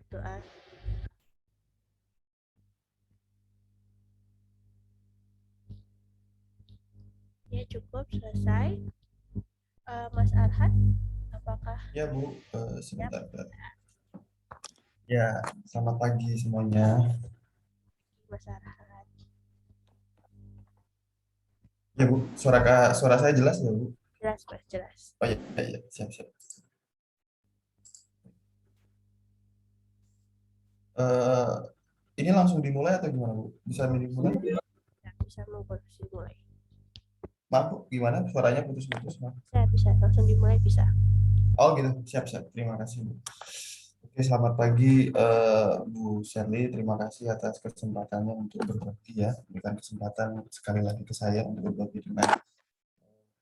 wabarakatuh. Ya cukup selesai. Mas Arhat, apakah Ya Bu, siap? sebentar. Ya, selamat pagi semuanya. Mas Arhat. Ya Bu, suara saya jelas ya Bu? Jelas, Mas, jelas. Oh iya, iya, siap. Eh, ini langsung dimulai atau gimana Bu? Bisa dimulai? Ya, bisa memproduksi mulai. Maaf Bu, gimana? Suaranya putus-putus. Maaf. Bisa langsung dimulai bisa. Oh gitu, siap. Terima kasih Bu. Oke, selamat pagi Bu Sherly. Terima kasih atas kesempatannya untuk berbagi ya. Berikan kesempatan sekali lagi ke saya untuk berbagi dengan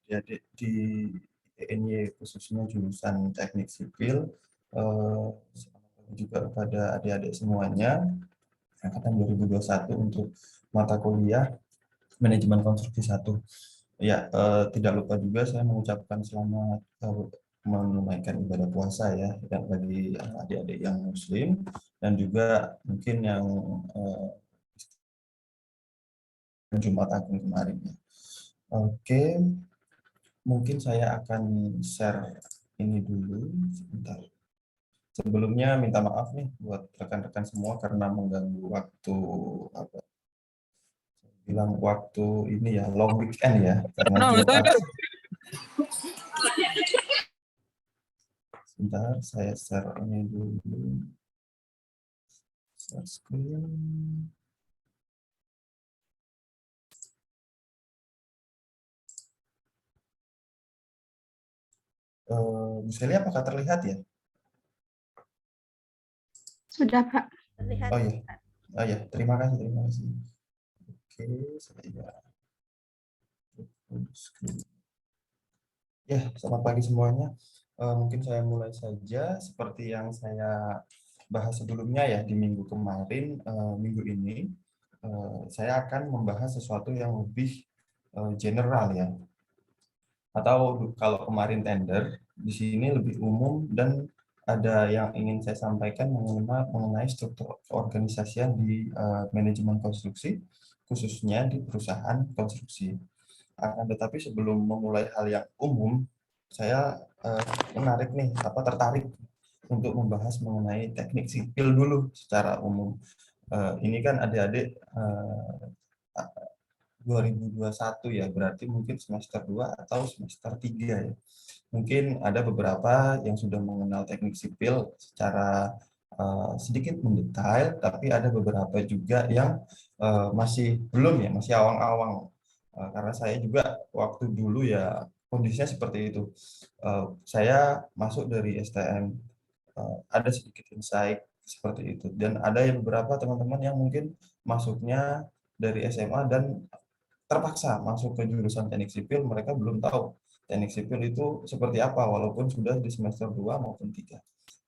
adik di ITNY khususnya jurusan teknik sipil. Selamat pagi juga kepada adik-adik semuanya angkatan 2021 untuk mata kuliah manajemen konstruksi 1. Ya, tidak lupa juga saya mengucapkan selamat menunaikan ibadah puasa ya dan bagi adik-adik yang muslim dan juga mungkin yang Jumat Agung kemarin ya. Oke, mungkin saya akan share ini dulu sebentar. Sebelumnya minta maaf nih buat rekan-rekan semua karena mengganggu waktu apa bilang waktu ini ya long weekend ya karena Jumat. Sebentar saya share ini dulu. Share screen. Bu Seli apakah terlihat ya? Sudah, Pak. Terlihat. Oh iya. Oh iya, terima kasih. Oke, saya screen. Ya, selamat pagi semuanya. Mungkin saya mulai saja seperti yang saya bahas sebelumnya ya di minggu kemarin, minggu ini saya akan membahas sesuatu yang lebih general ya. Atau kalau kemarin tender, di sini lebih umum dan ada yang ingin saya sampaikan mengenai struktur organisasian di manajemen konstruksi, khususnya di perusahaan konstruksi. Akan tetapi sebelum memulai hal yang umum, saya tertarik untuk membahas mengenai teknik sipil dulu secara umum. Ini kan adik-adik 2021 ya, berarti mungkin semester 2 atau semester 3 ya. Mungkin ada beberapa yang sudah mengenal teknik sipil secara sedikit mendetail, tapi ada beberapa juga yang masih belum ya, masih awang-awang. Karena saya juga waktu dulu ya kondisinya seperti itu. Saya masuk dari STM, ada sedikit insight seperti itu. Dan ada yang beberapa teman-teman yang mungkin masuknya dari SMA dan terpaksa masuk ke jurusan teknik sipil, mereka belum tahu teknik sipil itu seperti apa, walaupun sudah di semester 2 maupun 3.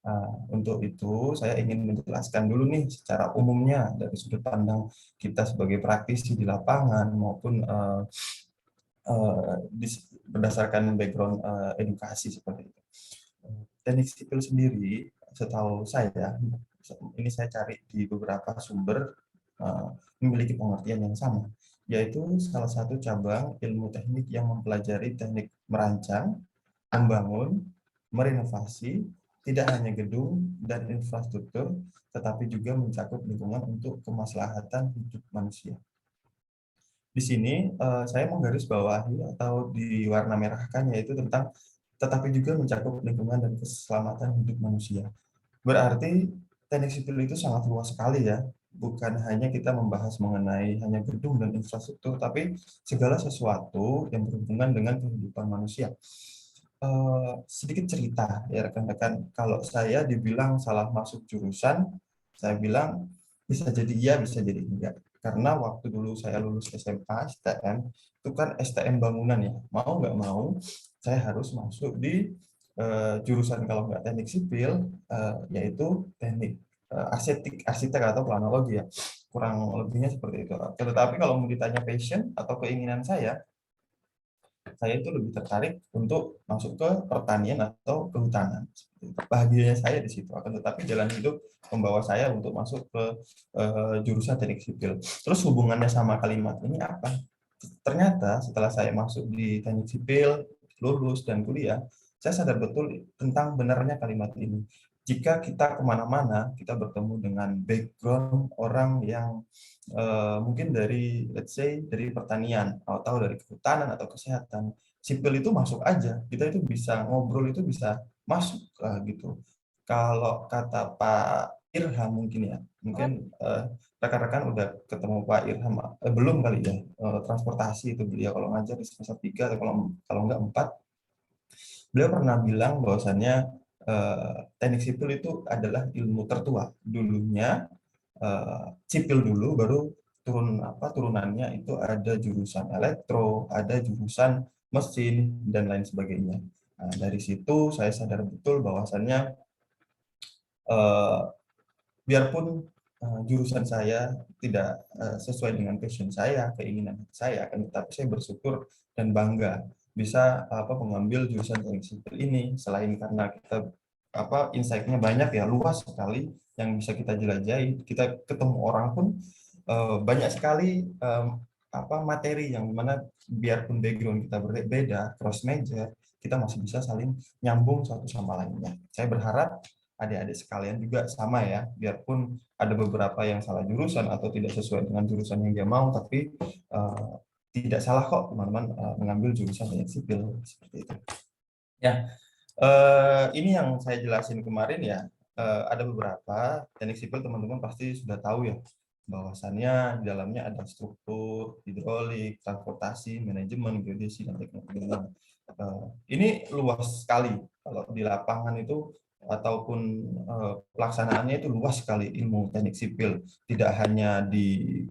Nah, untuk itu saya ingin menjelaskan dulu nih secara umumnya dari sudut pandang kita sebagai praktisi di lapangan maupun berdasarkan background edukasi seperti itu. Teknik sipil sendiri, setahu saya, ini saya cari di beberapa sumber memiliki pengertian yang sama, yaitu salah satu cabang ilmu teknik yang mempelajari teknik merancang, membangun, merenovasi, tidak hanya gedung dan infrastruktur, tetapi juga mencakup lingkungan untuk kemaslahatan hidup manusia. Di sini saya menggarisbawahi atau diwarna merahkan yaitu tentang tetapi juga mencakup lingkungan dan keselamatan hidup manusia. Berarti teknik sipil itu sangat luas sekali ya, bukan hanya kita membahas mengenai hanya gedung dan infrastruktur, tapi segala sesuatu yang berhubungan dengan kehidupan manusia. Sedikit cerita ya rekan-rekan, kalau saya dibilang salah masuk jurusan, saya bilang bisa jadi iya, bisa jadi enggak. Karena waktu dulu saya lulus SMA STM, itu kan STM bangunan ya, mau nggak mau saya harus masuk di jurusan kalau nggak teknik sipil, yaitu teknik arsitek atau planologi ya, kurang lebihnya seperti itu. Tetapi kalau mau ditanya passion atau keinginan saya, saya itu lebih tertarik untuk masuk ke pertanian atau kehutanan. Bahagianya saya di situ. Akan tetapi jalan hidup membawa saya untuk masuk ke jurusan teknik sipil. Terus hubungannya sama kalimat ini apa? Ternyata setelah saya masuk di teknik sipil, lulus dan kuliah, saya sadar betul tentang benarnya kalimat ini. Jika kita kemana-mana, kita bertemu dengan background orang yang mungkin dari, let's say, dari pertanian, atau dari kehutanan atau kesehatan, sipil itu masuk aja. Kita itu bisa ngobrol, itu bisa masuk gitu. Kalau kata Pak Irham mungkin ya, mungkin rekan-rekan udah ketemu Pak Irham, belum kali ya, transportasi itu beliau kalau ngajar di semester 3 atau kalau enggak 4, beliau pernah bilang bahwasannya teknik sipil itu adalah ilmu tertua. Dulunya sipil dulu, baru turunannya itu ada jurusan elektro, ada jurusan mesin dan lain sebagainya. Nah, dari situ saya sadar betul bahwasannya eh, biarpun jurusan saya tidak sesuai dengan passion saya, keinginan saya, akan tetapi saya bersyukur dan bangga bisa mengambil jurusan teknik sipil ini. Selain karena kita insight-nya banyak ya, luas sekali yang bisa kita jelajahi. Kita ketemu orang pun banyak sekali materi yang mana biarpun background kita berbeda, cross major, kita masih bisa saling nyambung satu sama lainnya. Saya berharap adik-adik sekalian juga sama ya, biarpun ada beberapa yang salah jurusan atau tidak sesuai dengan jurusan yang dia mau, tapi tidak salah kok teman-teman mengambil jurusan teknik sipil seperti itu. Ya, ini yang saya jelasin kemarin ya. Ada beberapa teknik sipil teman-teman pasti sudah tahu ya, bahwasannya di dalamnya ada struktur, hidrolik, transportasi, manajemen, geodesi, dan teknologi. Ini luas sekali. Kalau di lapangan itu ataupun pelaksanaannya itu luas sekali ilmu teknik sipil. Tidak hanya di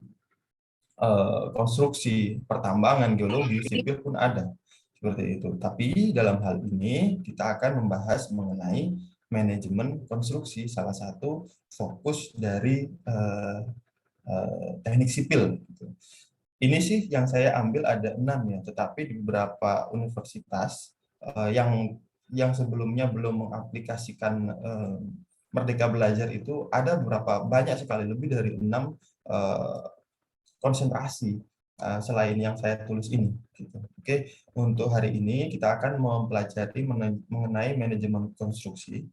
konstruksi, pertambangan, geologi, sipil pun ada. Seperti itu. Tapi dalam hal ini kita akan membahas mengenai manajemen konstruksi, salah satu fokus dari teknik sipil. Ini sih yang saya ambil ada 6 ya, tetapi di beberapa universitas yang sebelumnya belum mengaplikasikan Merdeka Belajar itu ada beberapa, banyak sekali, lebih dari 6 konsentrasi selain yang saya tulis ini. Gitu. Oke, untuk hari ini kita akan mempelajari mengenai manajemen konstruksi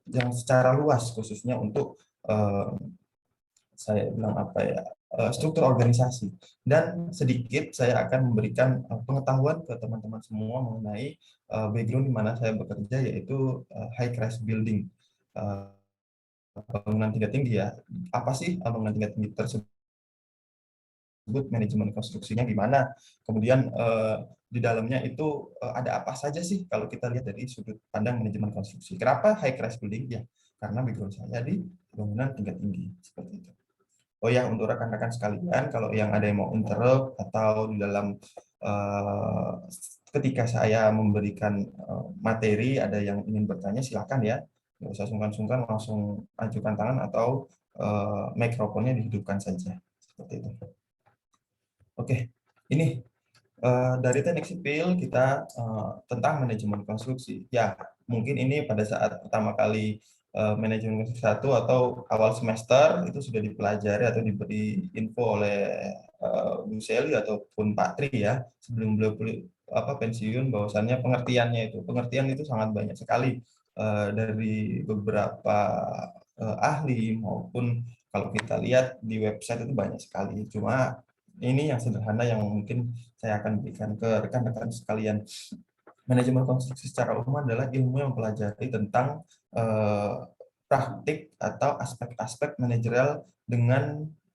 yang secara luas, khususnya untuk saya bilang struktur organisasi, dan sedikit saya akan memberikan pengetahuan ke teman-teman semua mengenai background di mana saya bekerja, yaitu high crash building, bangunan tingkat tinggi ya. Apa sih bangunan tingkat tinggi tersebut, manajemen konstruksinya gimana, kemudian di dalamnya itu ada apa saja sih kalau kita lihat dari sudut pandang manajemen konstruksi. Kenapa high crash building? Ya, karena background saya di bangunan tingkat tinggi seperti itu. Oh ya, untuk rekan-rekan sekalian, kalau yang ada yang mau interrupt atau di dalam ketika saya memberikan materi, ada yang ingin bertanya, silakan ya. Nggak usah sungkan-sungkan, langsung ajukan tangan atau mikrofonnya dihidupkan saja. Seperti itu. Oke, ini dari teknik sipil kita tentang manajemen konstruksi. Ya, mungkin ini pada saat pertama kali manajemen konstruksi 1 atau awal semester itu sudah dipelajari atau diberi info oleh Bu Seli ataupun Pak Tri ya, sebelum beliau pensiun, bahwasannya pengertian itu sangat banyak sekali dari beberapa ahli, maupun kalau kita lihat di website itu banyak sekali. Cuma ini yang sederhana yang mungkin saya akan berikan ke rekan-rekan sekalian. Manajemen konstruksi secara umum adalah ilmu yang mempelajari tentang praktik atau aspek-aspek manajerial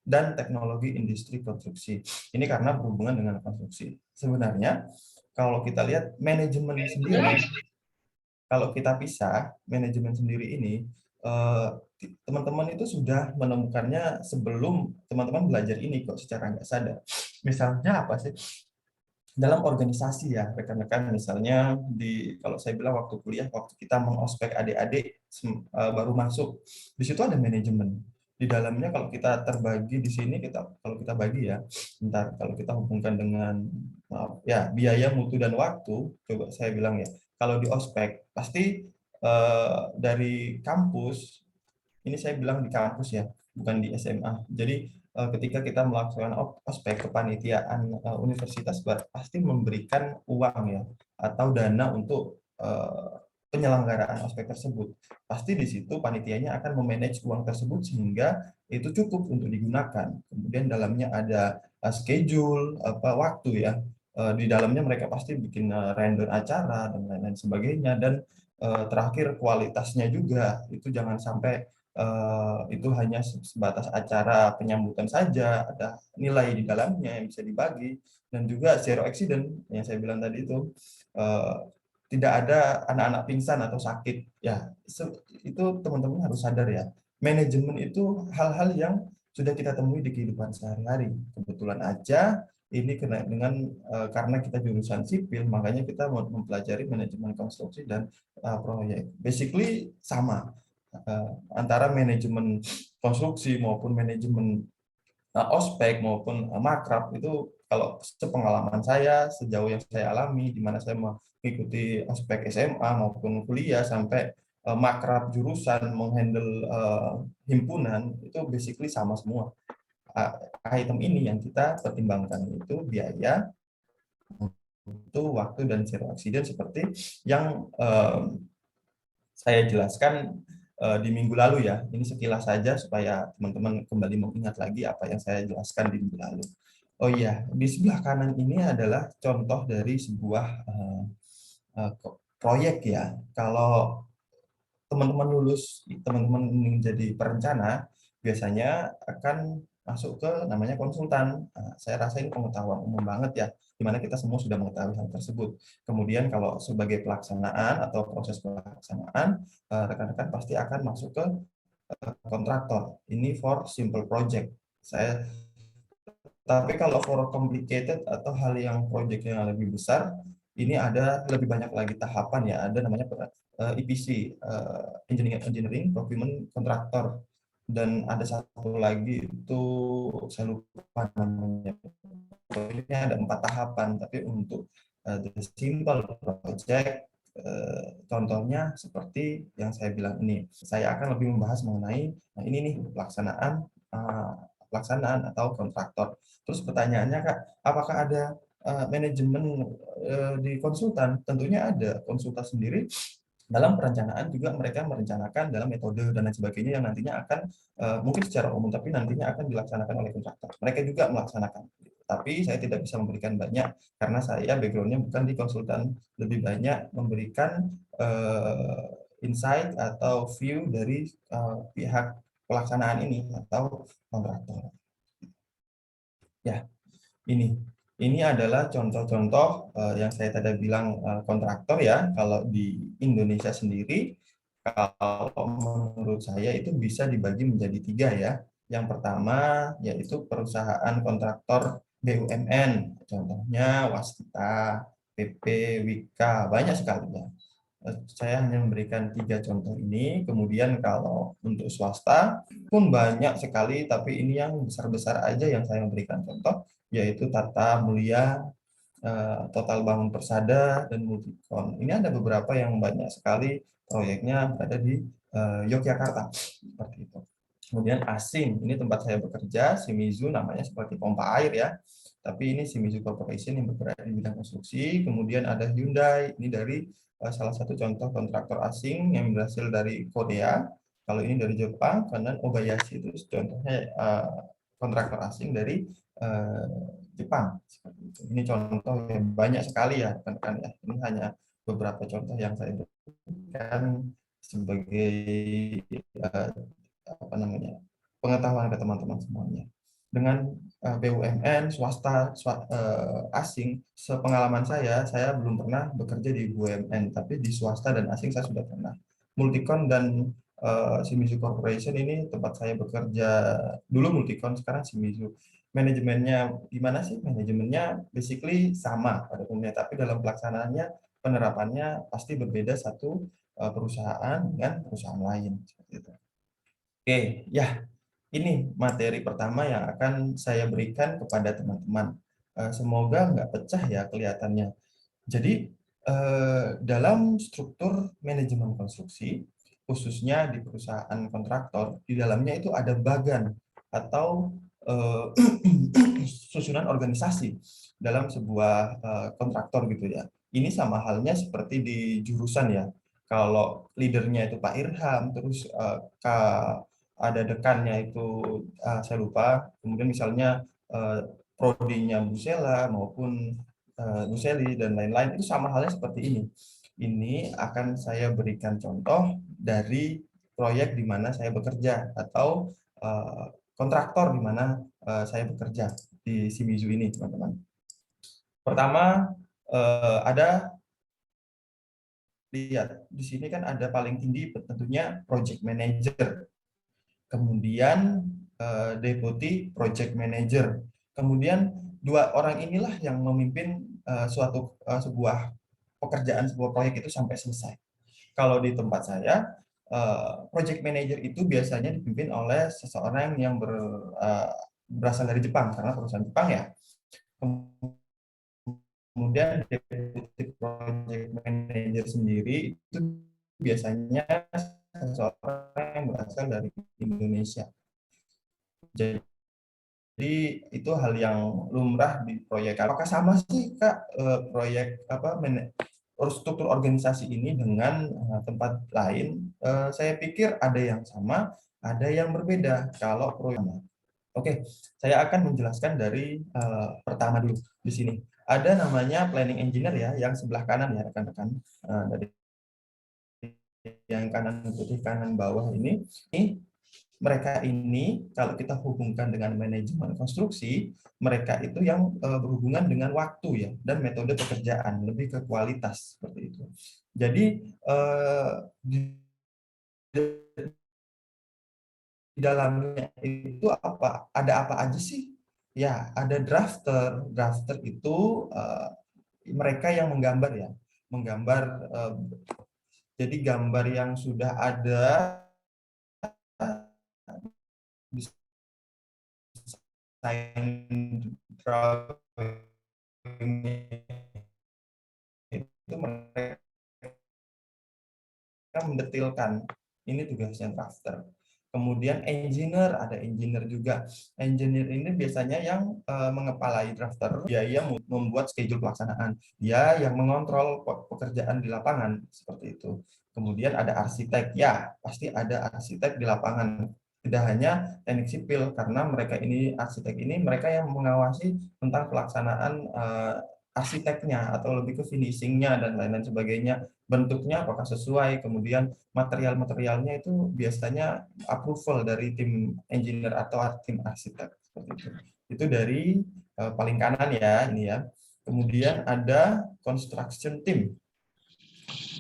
dan teknologi industri konstruksi. Ini karena berhubungan dengan konstruksi. Sebenarnya kalau kita lihat manajemen sendiri, kalau kita pisah manajemen sendiri ini, teman-teman itu sudah menemukannya sebelum teman-teman belajar ini kok, secara nggak sadar. Misalnya apa sih? Dalam organisasi ya, rekan-rekan, misalnya kalau saya bilang waktu kuliah, waktu kita mengospek adik-adik baru masuk, di situ ada manajemen. di dalamnya kalau kita terbagi di sini, kalau kita bagi ya, kalau kita hubungkan dengan ya biaya, mutu dan waktu, coba saya bilang ya, kalau di ospek pasti dari kampus, ini saya bilang di kampus ya, bukan di SMA. Jadi ketika kita melakukan ospek kepanitiaan universitas pasti memberikan uang ya atau dana untuk penyelenggaraan ospek tersebut. Pasti di situ panitianya akan memanage uang tersebut sehingga itu cukup untuk digunakan. Kemudian dalamnya ada schedule, waktu ya. Di dalamnya mereka pasti bikin render acara dan lain-lain sebagainya. Dan terakhir kualitasnya juga itu jangan sampai itu hanya sebatas acara penyambutan saja, ada nilai di dalamnya yang bisa dibagi, dan juga zero accident yang saya bilang tadi itu. Eh, Tidak ada anak-anak pingsan atau sakit ya, itu teman-teman harus sadar ya, manajemen itu hal-hal yang sudah kita temui di kehidupan sehari-hari. Kebetulan aja ini karena kita jurusan sipil, makanya kita mempelajari manajemen konstruksi dan proyek. Basically sama antara manajemen konstruksi maupun manajemen ospek maupun makrab itu, kalau sepengalaman saya sejauh yang saya alami di mana saya mengikuti ospek SMA maupun kuliah sampai makrab jurusan menghandle himpunan, itu basically sama semua. Item ini yang kita pertimbangkan itu biaya, itu waktu, dan zero accident seperti yang saya jelaskan di minggu lalu ya. Ini sekilas saja supaya teman-teman kembali mengingat lagi apa yang saya jelaskan di minggu lalu. Oh iya, di sebelah kanan ini adalah contoh dari sebuah proyek ya. Kalau teman-teman lulus, teman-teman ingin jadi perencana, biasanya akan masuk ke namanya konsultan. Nah, saya rasa ini pengetahuan umum banget ya, di mana kita semua sudah mengetahui hal tersebut. Kemudian kalau sebagai pelaksanaan atau proses pelaksanaan, rekan-rekan pasti akan masuk ke kontraktor. Ini for simple project. Tapi kalau for complicated atau hal yang project yang lebih besar, ini ada lebih banyak lagi tahapan ya. Ada namanya EPC, Engineering Procurement Contractor. Dan ada satu lagi itu saya lupa namanya. Ini ada 4 tahapan, tapi untuk the simple project, contohnya seperti yang saya bilang ini. Saya akan lebih membahas mengenai ini nih, pelaksanaan atau kontraktor. Terus pertanyaannya Kak, apakah ada manajemen di konsultan? Tentunya ada. Konsultan sendiri dalam perencanaan juga mereka merencanakan dalam metode dan lain sebagainya yang nantinya akan mungkin secara umum, tapi nantinya akan dilaksanakan oleh kontraktor. Mereka juga melaksanakan. Tapi saya tidak bisa memberikan banyak karena saya backgroundnya bukan di konsultan, lebih banyak memberikan insight atau view dari pihak pelaksanaan ini atau kontraktor. Ya, ini adalah contoh-contoh yang saya tadi bilang kontraktor ya. Kalau di Indonesia sendiri, kalau menurut saya itu bisa dibagi menjadi 3 ya. Yang pertama yaitu perusahaan kontraktor BUMN, contohnya Waskita, PP, Wika, banyak sekali ya. Saya hanya memberikan 3 contoh ini. Kemudian kalau untuk swasta pun banyak sekali, tapi ini yang besar-besar aja yang saya memberikan contoh, yaitu Tata Mulia, Total Bangun Persada, dan Multicon. Ini ada beberapa yang banyak sekali proyeknya berada di Yogyakarta, seperti itu. Kemudian asing, ini tempat saya bekerja, Shimizu namanya seperti pompa air ya. Tapi ini Shimizu Corporation yang bergerak di bidang konstruksi. Kemudian ada Hyundai, ini dari salah satu contoh kontraktor asing yang berhasil dari Korea. Kalau ini dari Jepang, karena Obayashi itu contohnya kontraktor asing dari Jepang. Ini contoh yang banyak sekali ya, rekan-rekan ya. Ini hanya beberapa contoh yang saya berikan sebagai pengetahuan ke teman-teman semuanya. Dengan BUMN swasta asing, sepengalaman saya belum pernah bekerja di BUMN, tapi di swasta dan asing saya sudah pernah. Multicon dan Shimizu Corporation ini tempat saya bekerja dulu. Multicon, sekarang Shimizu. Manajemennya gimana sih? Manajemennya basically sama pada umumnya, tapi dalam pelaksanaannya, penerapannya pasti berbeda satu perusahaan dengan perusahaan lain seperti itu. Oke, ya. Ini materi pertama yang akan saya berikan kepada teman-teman. Semoga nggak pecah ya kelihatannya. Jadi, dalam struktur manajemen konstruksi, khususnya di perusahaan kontraktor, di dalamnya itu ada bagan atau susunan organisasi dalam sebuah kontraktor gitu ya. Ini sama halnya seperti di jurusan ya. Kalau leadernya itu Pak Irham, terus ada dekannya itu saya lupa. Kemudian misalnya prodinya Bu Sela maupun Bu Seli dan lain-lain, itu sama halnya seperti ini. Ini akan saya berikan contoh dari proyek di mana saya bekerja atau kontraktor di mana saya bekerja di Shimizu ini, teman-teman. Pertama, ada lihat di sini kan ada paling tinggi tentunya project manager, kemudian deputy project manager, kemudian dua orang inilah yang memimpin sebuah pekerjaan sebuah proyek itu sampai selesai. Kalau di tempat saya, project manager itu biasanya dipimpin oleh seseorang yang berasal dari Jepang karena perusahaan Jepang ya. Kemudian deputy project manager sendiri itu biasanya seseorang yang berasal dari Indonesia. Jadi itu hal yang lumrah di proyek. Apakah sama sih Kak proyek struktur organisasi ini dengan tempat lain? Saya pikir ada yang sama, ada yang berbeda kalau proyek. Oke, saya akan menjelaskan dari pertama dulu di sini. Ada namanya planning engineer ya, yang sebelah kanan ya rekan-rekan. Dari yang kanan putih kanan bawah ini mereka ini kalau kita hubungkan dengan manajemen konstruksi, mereka itu yang berhubungan dengan waktu ya dan metode pekerjaan, lebih ke kualitas seperti itu. Jadi di dalamnya itu ada apa aja sih? Ya, ada drafter. Drafter itu mereka yang menggambar ya, menggambar. Jadi gambar yang sudah ada desain drawing itu mereka mendetilkan. Ini tugasnya drafter. Kemudian engineer, ada engineer juga. Engineer ini biasanya yang mengepalai drafter, dia yang membuat schedule pelaksanaan, dia yang mengontrol pekerjaan di lapangan seperti itu. Kemudian ada arsitek, ya pasti ada arsitek di lapangan. Tidak hanya teknik sipil, karena mereka ini arsitek ini mereka yang mengawasi tentang pelaksanaan arsiteknya atau lebih ke finishingnya dan lain-lain sebagainya, bentuknya apakah sesuai, kemudian material-materialnya itu biasanya approval dari tim engineer atau tim arsitek seperti itu. Itu dari paling kanan ya ini ya. Kemudian ada construction team.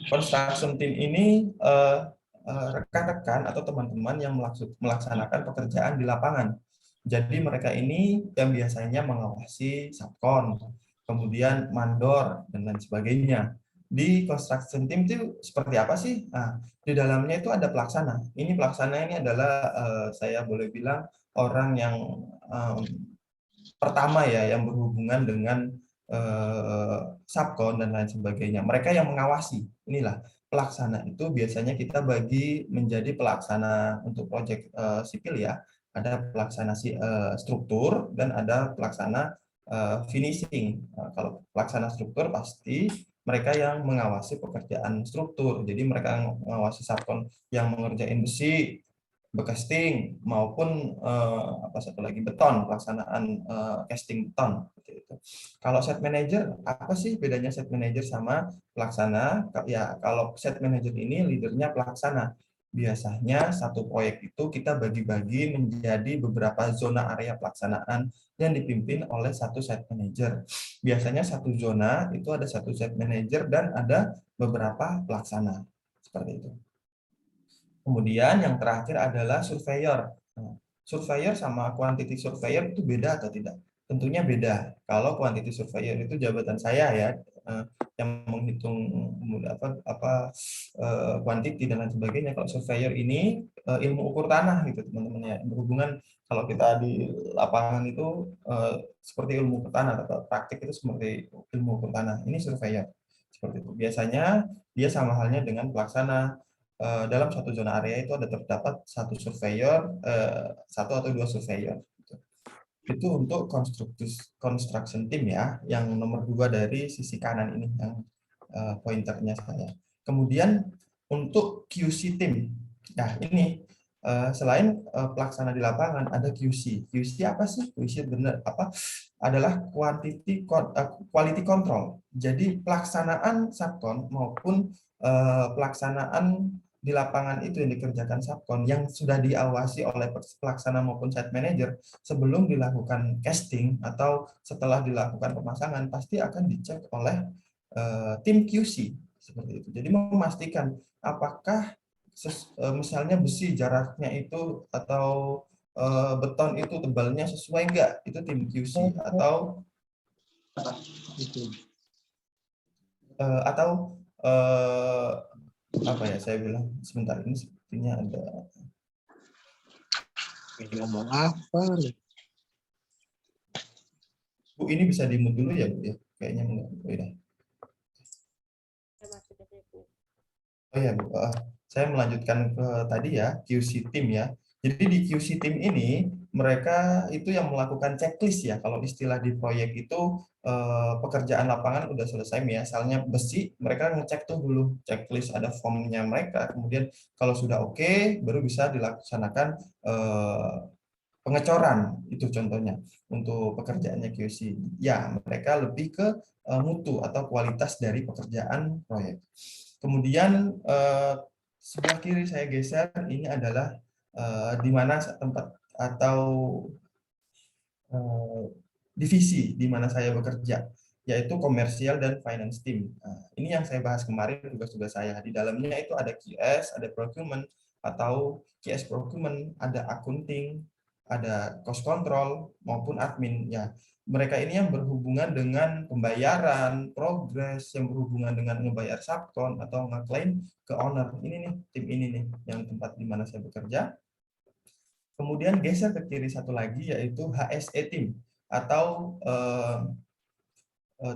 Construction team ini rekan-rekan atau teman-teman yang melaksanakan pekerjaan di lapangan. Jadi mereka ini yang biasanya mengawasi subkon, kemudian mandor dan lain sebagainya. Di construction team itu seperti apa sih? Nah, di dalamnya itu ada pelaksana. Ini pelaksana ini adalah saya boleh bilang orang yang pertama ya yang berhubungan dengan subkon dan lain sebagainya. Mereka yang mengawasi. Inilah pelaksana itu biasanya kita bagi menjadi pelaksana untuk proyek sipil ya. Ada pelaksana struktur dan ada pelaksana finishing. Kalau pelaksana struktur pasti mereka yang mengawasi pekerjaan struktur. Jadi mereka yang mengawasi subkon yang mengerjain besi, becasting maupun apa satu lagi beton, pelaksanaan casting beton seperti itu. Kalau set manager, apa sih bedanya set manager sama pelaksana? Ya, kalau set manager ini leadernya pelaksana. Biasanya satu proyek itu kita bagi-bagi menjadi beberapa zona area pelaksanaan yang dipimpin oleh satu set manager. Biasanya satu zona itu ada satu set manager dan ada beberapa pelaksana. Seperti itu. Kemudian yang terakhir adalah surveyor. Nah, surveyor sama quantity surveyor itu beda atau tidak? Tentunya beda. Kalau quantity surveyor itu jabatan saya ya, yang menghitung quantity dan lain sebagainya. Kalau surveyor ini ilmu ukur tanah gitu teman-teman ya. Berhubungan kalau kita di lapangan itu seperti ilmu ukur tanah atau praktik itu seperti ilmu ukur tanah. Ini surveyor seperti itu. Biasanya dia sama halnya dengan pelaksana. Dalam satu zona area itu ada terdapat satu surveyor, satu atau dua surveyor. Gitu. Itu untuk construction team ya, yang nomor 2 dari sisi kanan ini yang pointernya saya. Kemudian untuk QC team, nah ini selain pelaksana di lapangan ada QC. QC apa sih? QC benar apa? Adalah quality control. Jadi pelaksanaan subkon maupun pelaksanaan di lapangan itu yang dikerjakan subkon yang sudah diawasi oleh pelaksana maupun site manager sebelum dilakukan casting atau setelah dilakukan pemasangan pasti akan dicek oleh tim QC seperti itu. Jadi memastikan apakah misalnya besi jaraknya itu atau beton itu tebalnya sesuai enggak, itu tim QC atau apa ya saya bilang sebentar ini sepertinya ada ngomong apa nih? Bu, ini bisa di-mute dulu ya Bu ya, kayaknya enggak. Oh, ya. Oh ya Bu, saya melanjutkan ke tadi ya QC team ya. Jadi di QC team ini mereka itu yang melakukan checklist ya. Kalau istilah di proyek itu pekerjaan lapangan udah selesai misalnya besi, mereka ngecek tuh dulu checklist ada formnya mereka. Kemudian kalau sudah oke, baru bisa dilaksanakan pengecoran itu contohnya untuk pekerjaannya QC. Ya mereka lebih ke mutu atau kualitas dari pekerjaan proyek. Kemudian sebelah kiri saya geser ini adalah di mana tempat atau divisi di mana saya bekerja, yaitu komersial dan finance team. Nah, ini yang saya bahas kemarin tugas-tugas saya. Di dalamnya itu ada QS, ada procurement atau QS procurement, ada accounting, ada cost control maupun admin. Ya, mereka ini yang berhubungan dengan pembayaran, progres, yang berhubungan dengan ngebayar subkon atau ngeklaim ke owner. Ini nih, tim ini nih, yang tempat di mana saya bekerja. Kemudian geser ke kiri satu lagi yaitu HSE team atau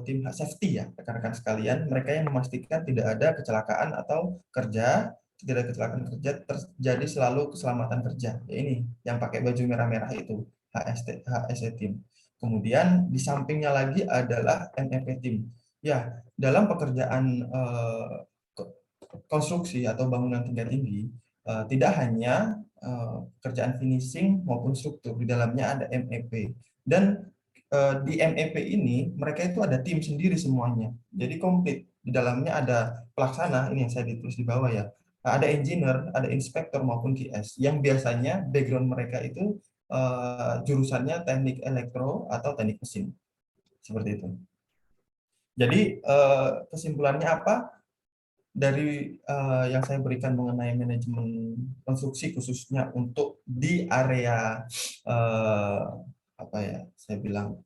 tim safety ya rekan-rekan sekalian. Mereka yang memastikan tidak ada kecelakaan atau tidak ada kecelakaan kerja terjadi selalu keselamatan kerja. Ya ini yang pakai baju merah-merah itu HSE team. Kemudian di sampingnya lagi adalah MEP team. Ya dalam pekerjaan konstruksi atau bangunan tingkat tinggi tidak hanya pekerjaan finishing maupun struktur, di dalamnya ada MEP. Dan di MEP ini mereka itu ada tim sendiri semuanya. Jadi komplit. Di dalamnya ada pelaksana, ini yang saya ditulis di bawah ya. Ada engineer, ada inspektor maupun QS yang biasanya background mereka itu jurusannya teknik elektro atau teknik mesin. Seperti itu. Jadi kesimpulannya apa? Dari yang saya berikan mengenai manajemen konstruksi khususnya untuk di area apa ya saya bilang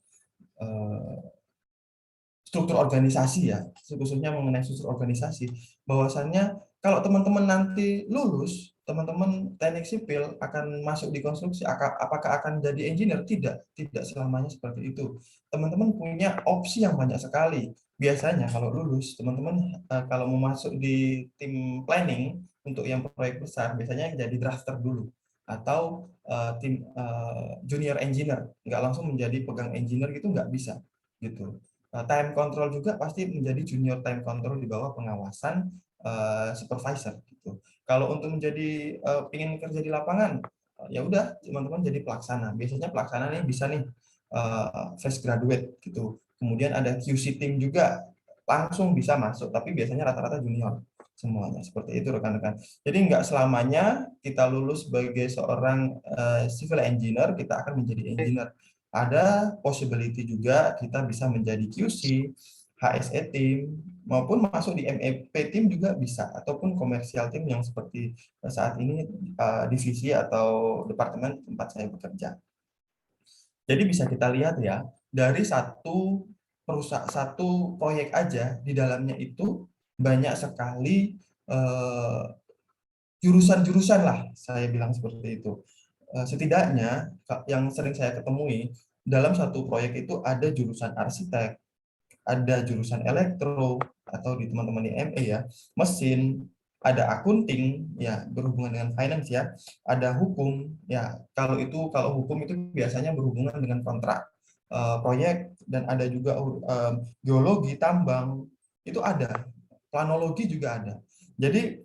struktur organisasi ya, khususnya mengenai struktur organisasi, bahwasannya kalau teman-teman nanti lulus, teman-teman teknik sipil akan masuk di konstruksi, apakah akan jadi engineer? Tidak selamanya seperti itu. Teman-teman punya opsi yang banyak sekali. Biasanya kalau lulus, teman-teman kalau mau masuk di tim planning untuk yang proyek besar, biasanya jadi drafter dulu atau tim junior engineer, nggak langsung menjadi pegang engineer gitu nggak bisa gitu. Time control juga pasti menjadi junior time control di bawah pengawasan supervisor gitu. Kalau untuk menjadi ingin kerja di lapangan, ya udah teman-teman jadi pelaksana. Biasanya pelaksana nih bisa nih fresh graduate gitu. Kemudian ada QC team juga langsung bisa masuk, tapi biasanya rata-rata junior semuanya seperti itu rekan-rekan. Jadi nggak selamanya kita lulus sebagai seorang civil engineer kita akan menjadi engineer. Ada possibility juga kita bisa menjadi QC, HSE team, maupun masuk di MEP team juga bisa, ataupun komersial team yang seperti saat ini divisi atau departemen tempat saya bekerja. Jadi bisa kita lihat ya, dari satu perusahaan satu proyek aja di dalamnya itu banyak sekali jurusan-jurusan lah, saya bilang seperti itu. Setidaknya yang sering saya ketemui dalam satu proyek itu ada jurusan arsitek, ada jurusan elektro atau di teman-teman di ME ya, mesin, ada akunting ya berhubungan dengan finance ya, ada hukum ya. Kalau hukum itu biasanya berhubungan dengan kontrak proyek, dan ada juga geologi, tambang itu ada, planologi juga ada. Jadi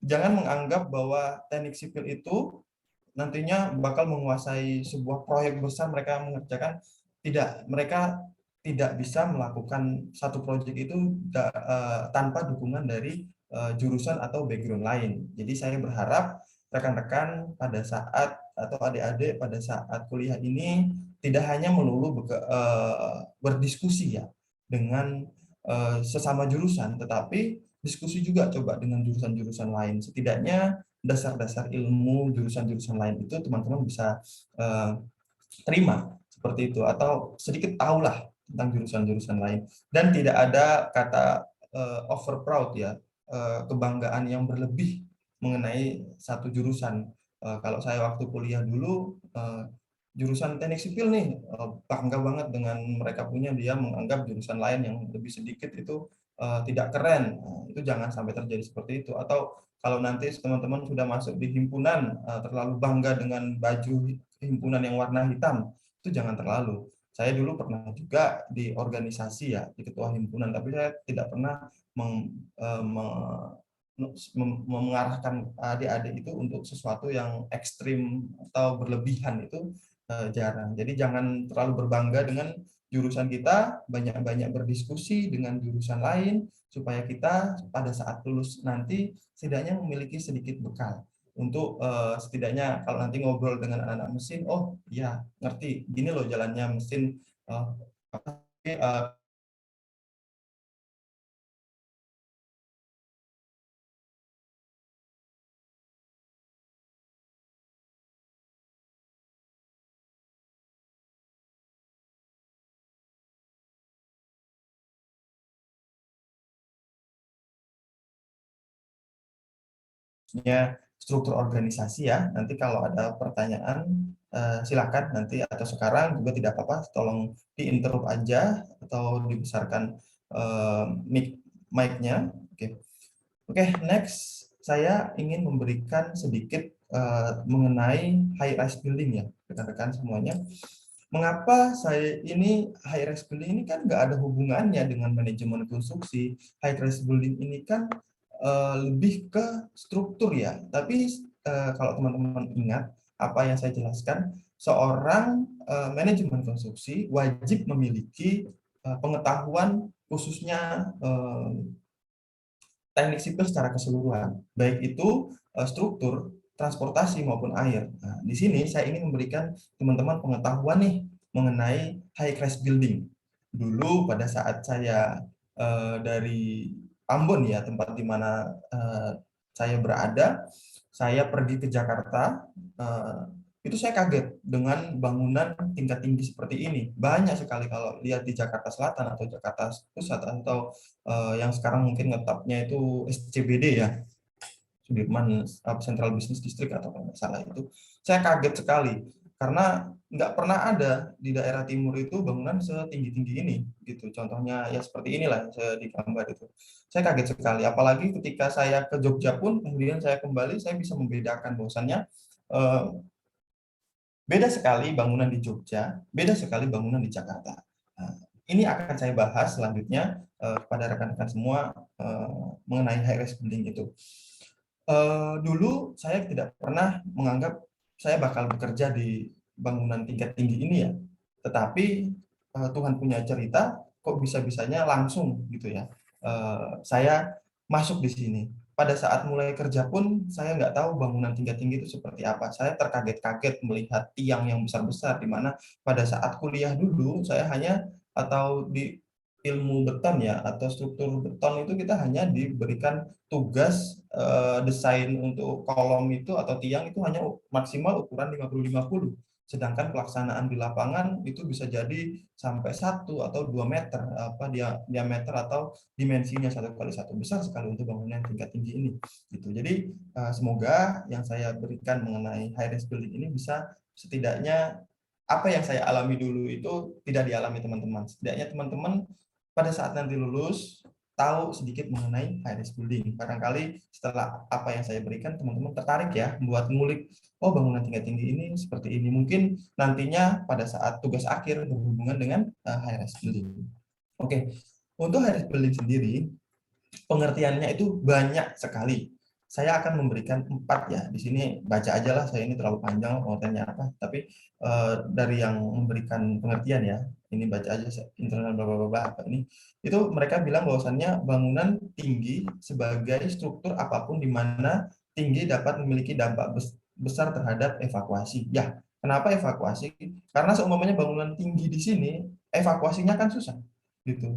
jangan menganggap bahwa teknik sipil itu nantinya bakal menguasai sebuah proyek besar mereka mengerjakan. Tidak, mereka tidak bisa melakukan satu proyek itu tanpa dukungan dari jurusan atau background lain. Jadi saya berharap rekan-rekan pada saat atau adik-adik pada saat kuliah ini tidak hanya melulu berdiskusi ya dengan sesama jurusan, tetapi diskusi juga coba dengan jurusan-jurusan lain. Setidaknya dasar-dasar ilmu jurusan-jurusan lain itu teman-teman bisa terima seperti itu, atau sedikit tahulah tentang jurusan-jurusan lain, dan tidak ada kata over proud ya, kebanggaan yang berlebih mengenai satu jurusan. Kalau saya waktu kuliah dulu jurusan teknik sipil nih bangga banget dengan mereka punya, dia menganggap jurusan lain yang lebih sedikit itu tidak keren. Itu jangan sampai terjadi seperti itu. Atau kalau nanti teman-teman sudah masuk di himpunan terlalu bangga dengan baju himpunan yang warna hitam, itu jangan terlalu. Saya dulu pernah juga di organisasi ya, di ketua himpunan, tapi saya tidak pernah mengarahkan adik-adik itu untuk sesuatu yang ekstrim atau berlebihan, itu jarang. Jadi jangan terlalu berbangga dengan jurusan kita, banyak-banyak berdiskusi dengan jurusan lain supaya kita pada saat lulus nanti setidaknya memiliki sedikit bekal untuk setidaknya kalau nanti ngobrol dengan anak-anak mesin, oh ya ngerti gini loh jalannya mesin. Struktur organisasi ya. Nanti kalau ada pertanyaan silakan nanti, atau sekarang juga tidak apa-apa, tolong diinterrupt aja atau dibesarkan mic-nya. Oke, next saya ingin memberikan sedikit mengenai high rise building ya, rekan-rekan semuanya. Mengapa saya ini high rise building ini kan nggak ada hubungannya dengan manajemen konstruksi. High rise building ini kan lebih ke struktur ya. Tapi kalau teman-teman ingat apa yang saya jelaskan, seorang manajemen konstruksi wajib memiliki pengetahuan khususnya teknik sipil secara keseluruhan, baik itu struktur, transportasi maupun air. Nah, di sini saya ingin memberikan teman-teman pengetahuan nih mengenai high rise building. Dulu pada saat saya dari Ambon ya, tempat di mana saya berada, saya pergi ke Jakarta, itu saya kaget dengan bangunan tingkat tinggi seperti ini. Banyak sekali kalau lihat di Jakarta Selatan atau Jakarta Pusat, atau yang sekarang mungkin ngetapnya itu SCBD ya, Sudirman Central Business District atau kalau nggak salah itu. Saya kaget sekali karena nggak pernah ada di daerah timur itu bangunan setinggi-tinggi ini gitu. Contohnya ya seperti inilah di gambar itu. Saya kaget sekali, apalagi ketika saya ke Jogja pun kemudian saya kembali, saya bisa membedakan bahwasannya beda sekali bangunan di Jogja, beda sekali bangunan di Jakarta. Nah, ini akan saya bahas selanjutnya kepada rekan-rekan semua mengenai high rise building itu. Dulu saya tidak pernah menganggap saya bakal bekerja di bangunan tingkat tinggi ini ya, tetapi Tuhan punya cerita, kok bisa-bisanya langsung gitu ya. Saya masuk di sini. Pada saat mulai kerja pun saya nggak tahu bangunan tingkat tinggi itu seperti apa. Saya terkaget-kaget melihat tiang yang besar-besar, di mana pada saat kuliah dulu saya hanya, atau di ilmu beton ya, atau struktur beton itu kita hanya diberikan tugas desain untuk kolom itu atau tiang itu hanya maksimal ukuran 50-50. Sedangkan pelaksanaan di lapangan itu bisa jadi sampai 1 atau 2 meter diameter atau dimensinya 1 kali 1, besar sekali untuk bangunan tingkat tinggi ini. Gitu. Jadi semoga yang saya berikan mengenai high rise building ini bisa setidaknya apa yang saya alami dulu itu tidak dialami teman-teman. Setidaknya teman-teman pada saat nanti lulus tahu sedikit mengenai high rise building. Barangkali setelah apa yang saya berikan teman-teman tertarik ya buat ngulik, oh bangunan tingkat tinggi ini seperti ini. Mungkin nantinya pada saat tugas akhir berhubungan dengan high rise building. Oke, untuk high rise building sendiri pengertiannya itu banyak sekali. Saya akan memberikan 4 ya. Di sini baca aja lah, saya ini terlalu panjang pengertiannya apa. Tapi dari yang memberikan pengertian ya, ini baca aja internal apa ini. Itu mereka bilang bahwasannya bangunan tinggi sebagai struktur apapun di mana tinggi dapat memiliki dampak besar terhadap evakuasi. Ya, kenapa evakuasi? Karena seumpamanya bangunan tinggi di sini, evakuasinya kan susah. Gitu.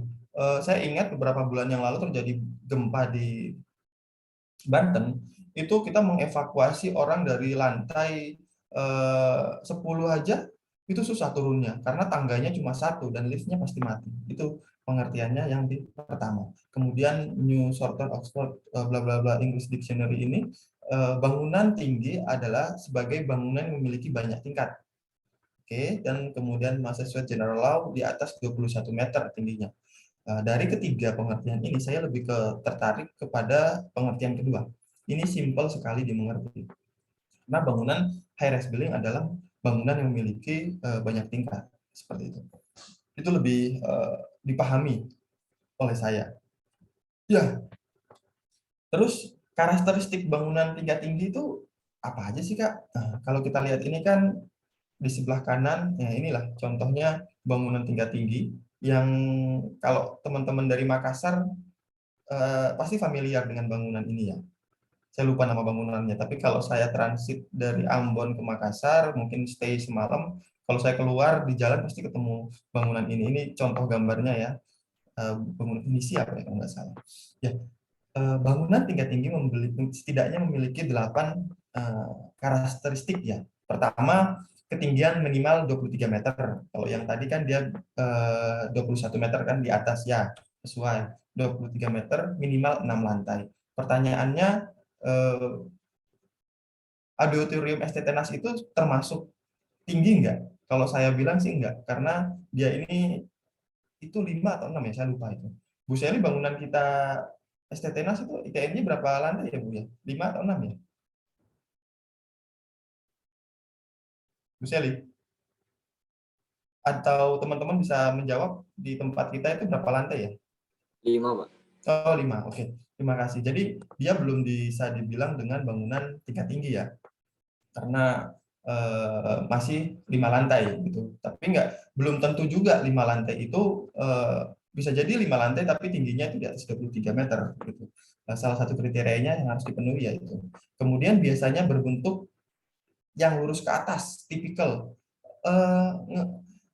Saya ingat beberapa bulan yang lalu terjadi gempa di Banten, itu kita mengevakuasi orang dari lantai 10 aja itu susah turunnya karena tangganya cuma 1 dan liftnya pasti mati. Itu pengertiannya yang pertama. Kemudian New Shorter Oxford bla bla bla English Dictionary ini bangunan tinggi adalah sebagai bangunan yang memiliki banyak tingkat. Oke, dan kemudian Massachusetts General Law di atas 21 meter tingginya. Dari ketiga pengertian ini, saya lebih tertarik kepada pengertian kedua. Ini simpel sekali dimengerti. Karena bangunan high rise building adalah bangunan yang memiliki banyak tingkat. Seperti itu. Itu lebih dipahami oleh saya. Ya, terus karakteristik bangunan tingkat tinggi itu apa aja sih, Kak? Nah, kalau kita lihat ini kan di sebelah kanan, ya inilah contohnya bangunan tingkat tinggi yang kalau teman-teman dari Makassar pasti familiar dengan bangunan ini ya. Saya lupa nama bangunannya, tapi kalau saya transit dari Ambon ke Makassar, mungkin stay semalam, kalau saya keluar di jalan pasti ketemu bangunan ini. Ini contoh gambarnya ya, bangunan ini siapa ya kalau nggak salah. Ya, bangunan tingkat tinggi setidaknya memiliki 8 karakteristik ya. Pertama, ketinggian minimal 23 meter. Kalau yang tadi kan dia 21 meter kan di atas ya, sesuai. 23 meter minimal 6 lantai. Pertanyaannya, auditorium STTNAS itu termasuk tinggi enggak? Kalau saya bilang sih enggak, karena dia ini itu 5 atau 6 ya, saya lupa itu. Bu Seli, bangunan kita STTNAS itu ITN-nya berapa lantai ya Bu ya? 5 atau 6 ya? Bu Seli? Atau teman-teman bisa menjawab di tempat kita itu berapa lantai ya? 5, Pak. Oh, 5. Oke. Terima kasih. Jadi dia belum bisa dibilang dengan bangunan tingkat tinggi ya. Karena masih 5 lantai gitu. Tapi belum tentu juga 5 lantai itu bisa jadi 5 lantai tapi tingginya itu di atas 23 meter gitu. Nah, salah satu kriterianya yang harus dipenuhi yaitu. Kemudian biasanya berbentuk yang lurus ke atas, tipikal.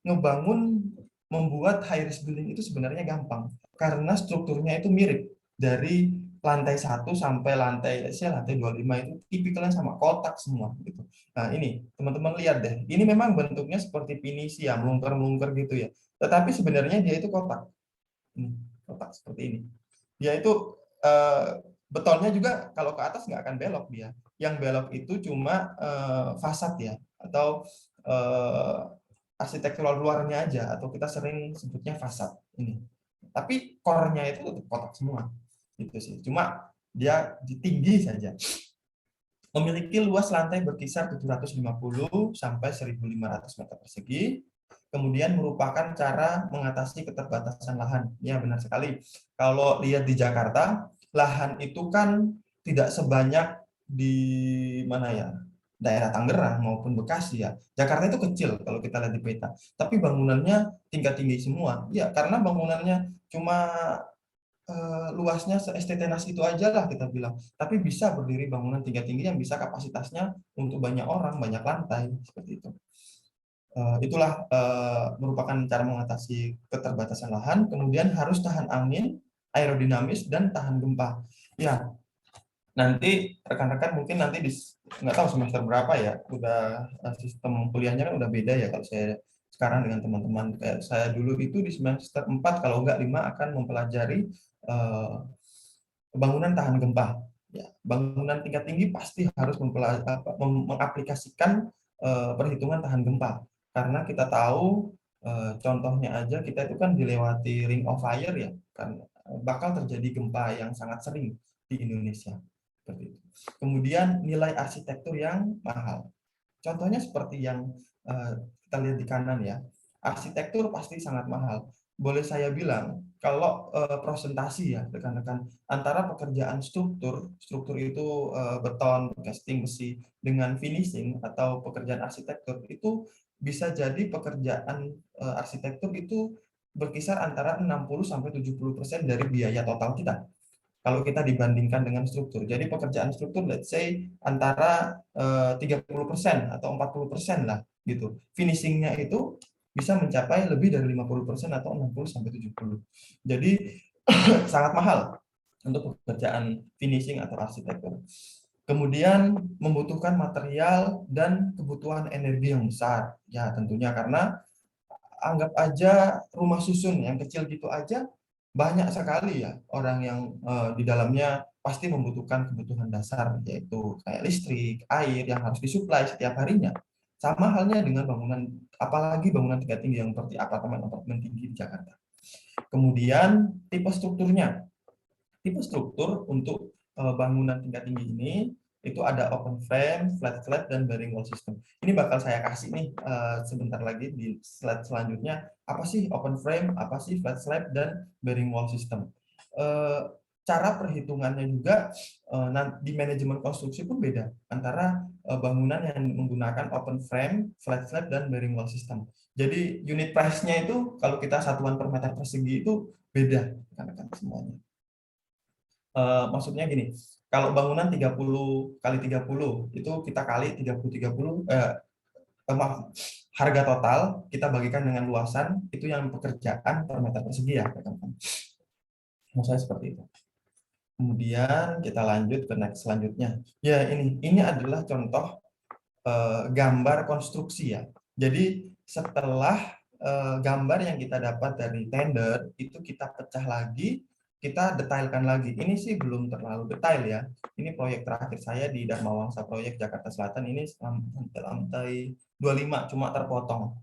Ngebangun membuat high rise building itu sebenarnya gampang karena strukturnya itu mirip dari lantai 1 sampai lantai 25 itu tipikalnya sama, kotak semua gitu. Nah, ini teman-teman lihat deh. Ini memang bentuknya seperti pinisi ya, melungker-melungker gitu ya. Tetapi sebenarnya dia itu kotak. Ini, kotak seperti ini. Dia itu betonnya juga kalau ke atas nggak akan belok dia. Yang belok itu cuma fasad ya, atau arsitektural luarnya aja, atau kita sering sebutnya fasad ini. Tapi core-nya itu tetap kotak semua. Itu sih. Cuma dia tinggi saja. Memiliki luas lantai berkisar 750 sampai 1.500 meter persegi. Kemudian merupakan cara mengatasi keterbatasan lahan. Ya, benar sekali. Kalau lihat di Jakarta, lahan itu kan tidak sebanyak di mana ya? Daerah Tangerang maupun Bekasi ya. Jakarta itu kecil kalau kita lihat di peta. Tapi bangunannya tingkat tinggi semua. Ya, karena bangunannya cuma luasnya STTNAS itu aja lah kita bilang. Tapi bisa berdiri bangunan tingkat tinggi yang bisa kapasitasnya untuk banyak orang, banyak lantai seperti itu. Itulah merupakan cara mengatasi keterbatasan lahan. Kemudian harus tahan angin, aerodinamis dan tahan gempa. Ya, Nanti rekan-rekan mungkin nanti nggak tahu semester berapa ya, udah sistem kuliahnya kan udah beda ya kalau saya sekarang dengan teman-teman. Kayak saya dulu itu di semester 4 kalau nggak 5 akan mempelajari bangunan tahan gempa. Ya, bangunan tingkat tinggi pasti harus mengaplikasikan perhitungan tahan gempa. Karena kita tahu contohnya aja kita itu kan dilewati ring of fire ya, kan bakal terjadi gempa yang sangat sering di Indonesia. Seperti itu. Kemudian nilai arsitektur yang mahal. Contohnya seperti yang kita lihat di kanan ya, arsitektur pasti sangat mahal. Boleh saya bilang, kalau presentasi ya rekan-rekan, antara pekerjaan struktur itu beton, casting besi, dengan finishing atau pekerjaan arsitektur itu bisa jadi pekerjaan arsitektur itu berkisar antara 60-70% dari biaya total kita. Kalau kita dibandingkan dengan struktur. Jadi pekerjaan struktur let's say antara 30% atau 40% lah gitu. Finishingnya itu bisa mencapai lebih dari 50% atau 60-70. Jadi sangat mahal untuk pekerjaan finishing atau arsitektur. Kemudian membutuhkan material dan kebutuhan energi yang besar. Ya tentunya karena anggap aja rumah susun yang kecil gitu aja banyak sekali ya orang yang di dalamnya pasti membutuhkan kebutuhan dasar yaitu kayak listrik, air yang harus disuplai setiap harinya. Sama halnya dengan bangunan, apalagi bangunan tingkat tinggi yang seperti apartemen-apartemen tinggi di Jakarta. Kemudian tipe strukturnya. Tipe struktur untuk bangunan tingkat tinggi ini itu ada open frame, flat slab, dan bearing wall system. Ini bakal saya kasih nih sebentar lagi di slide selanjutnya. Apa sih open frame, apa sih flat slab, dan bearing wall system. Cara perhitungannya juga di manajemen konstruksi pun beda antara bangunan yang menggunakan open frame, flat slab, dan bearing wall system. Jadi unit price-nya itu kalau kita satuan per meter persegi itu beda kan semuanya. Maksudnya gini, kalau bangunan 30 kali 30 itu kita kali 30 maaf, harga total kita bagikan dengan luasan itu yang pekerjaan per meter persegi ya, teman-teman. Maksud saya seperti itu. Kemudian kita lanjut ke next selanjutnya. Ya ini adalah contoh gambar konstruksi ya. Jadi setelah gambar yang kita dapat dari tender itu kita pecah lagi, kita detailkan lagi. Ini sih belum terlalu detail ya. Ini proyek terakhir saya di Dharma Wangsa Proyek Jakarta Selatan ini lantai 25 cuma terpotong.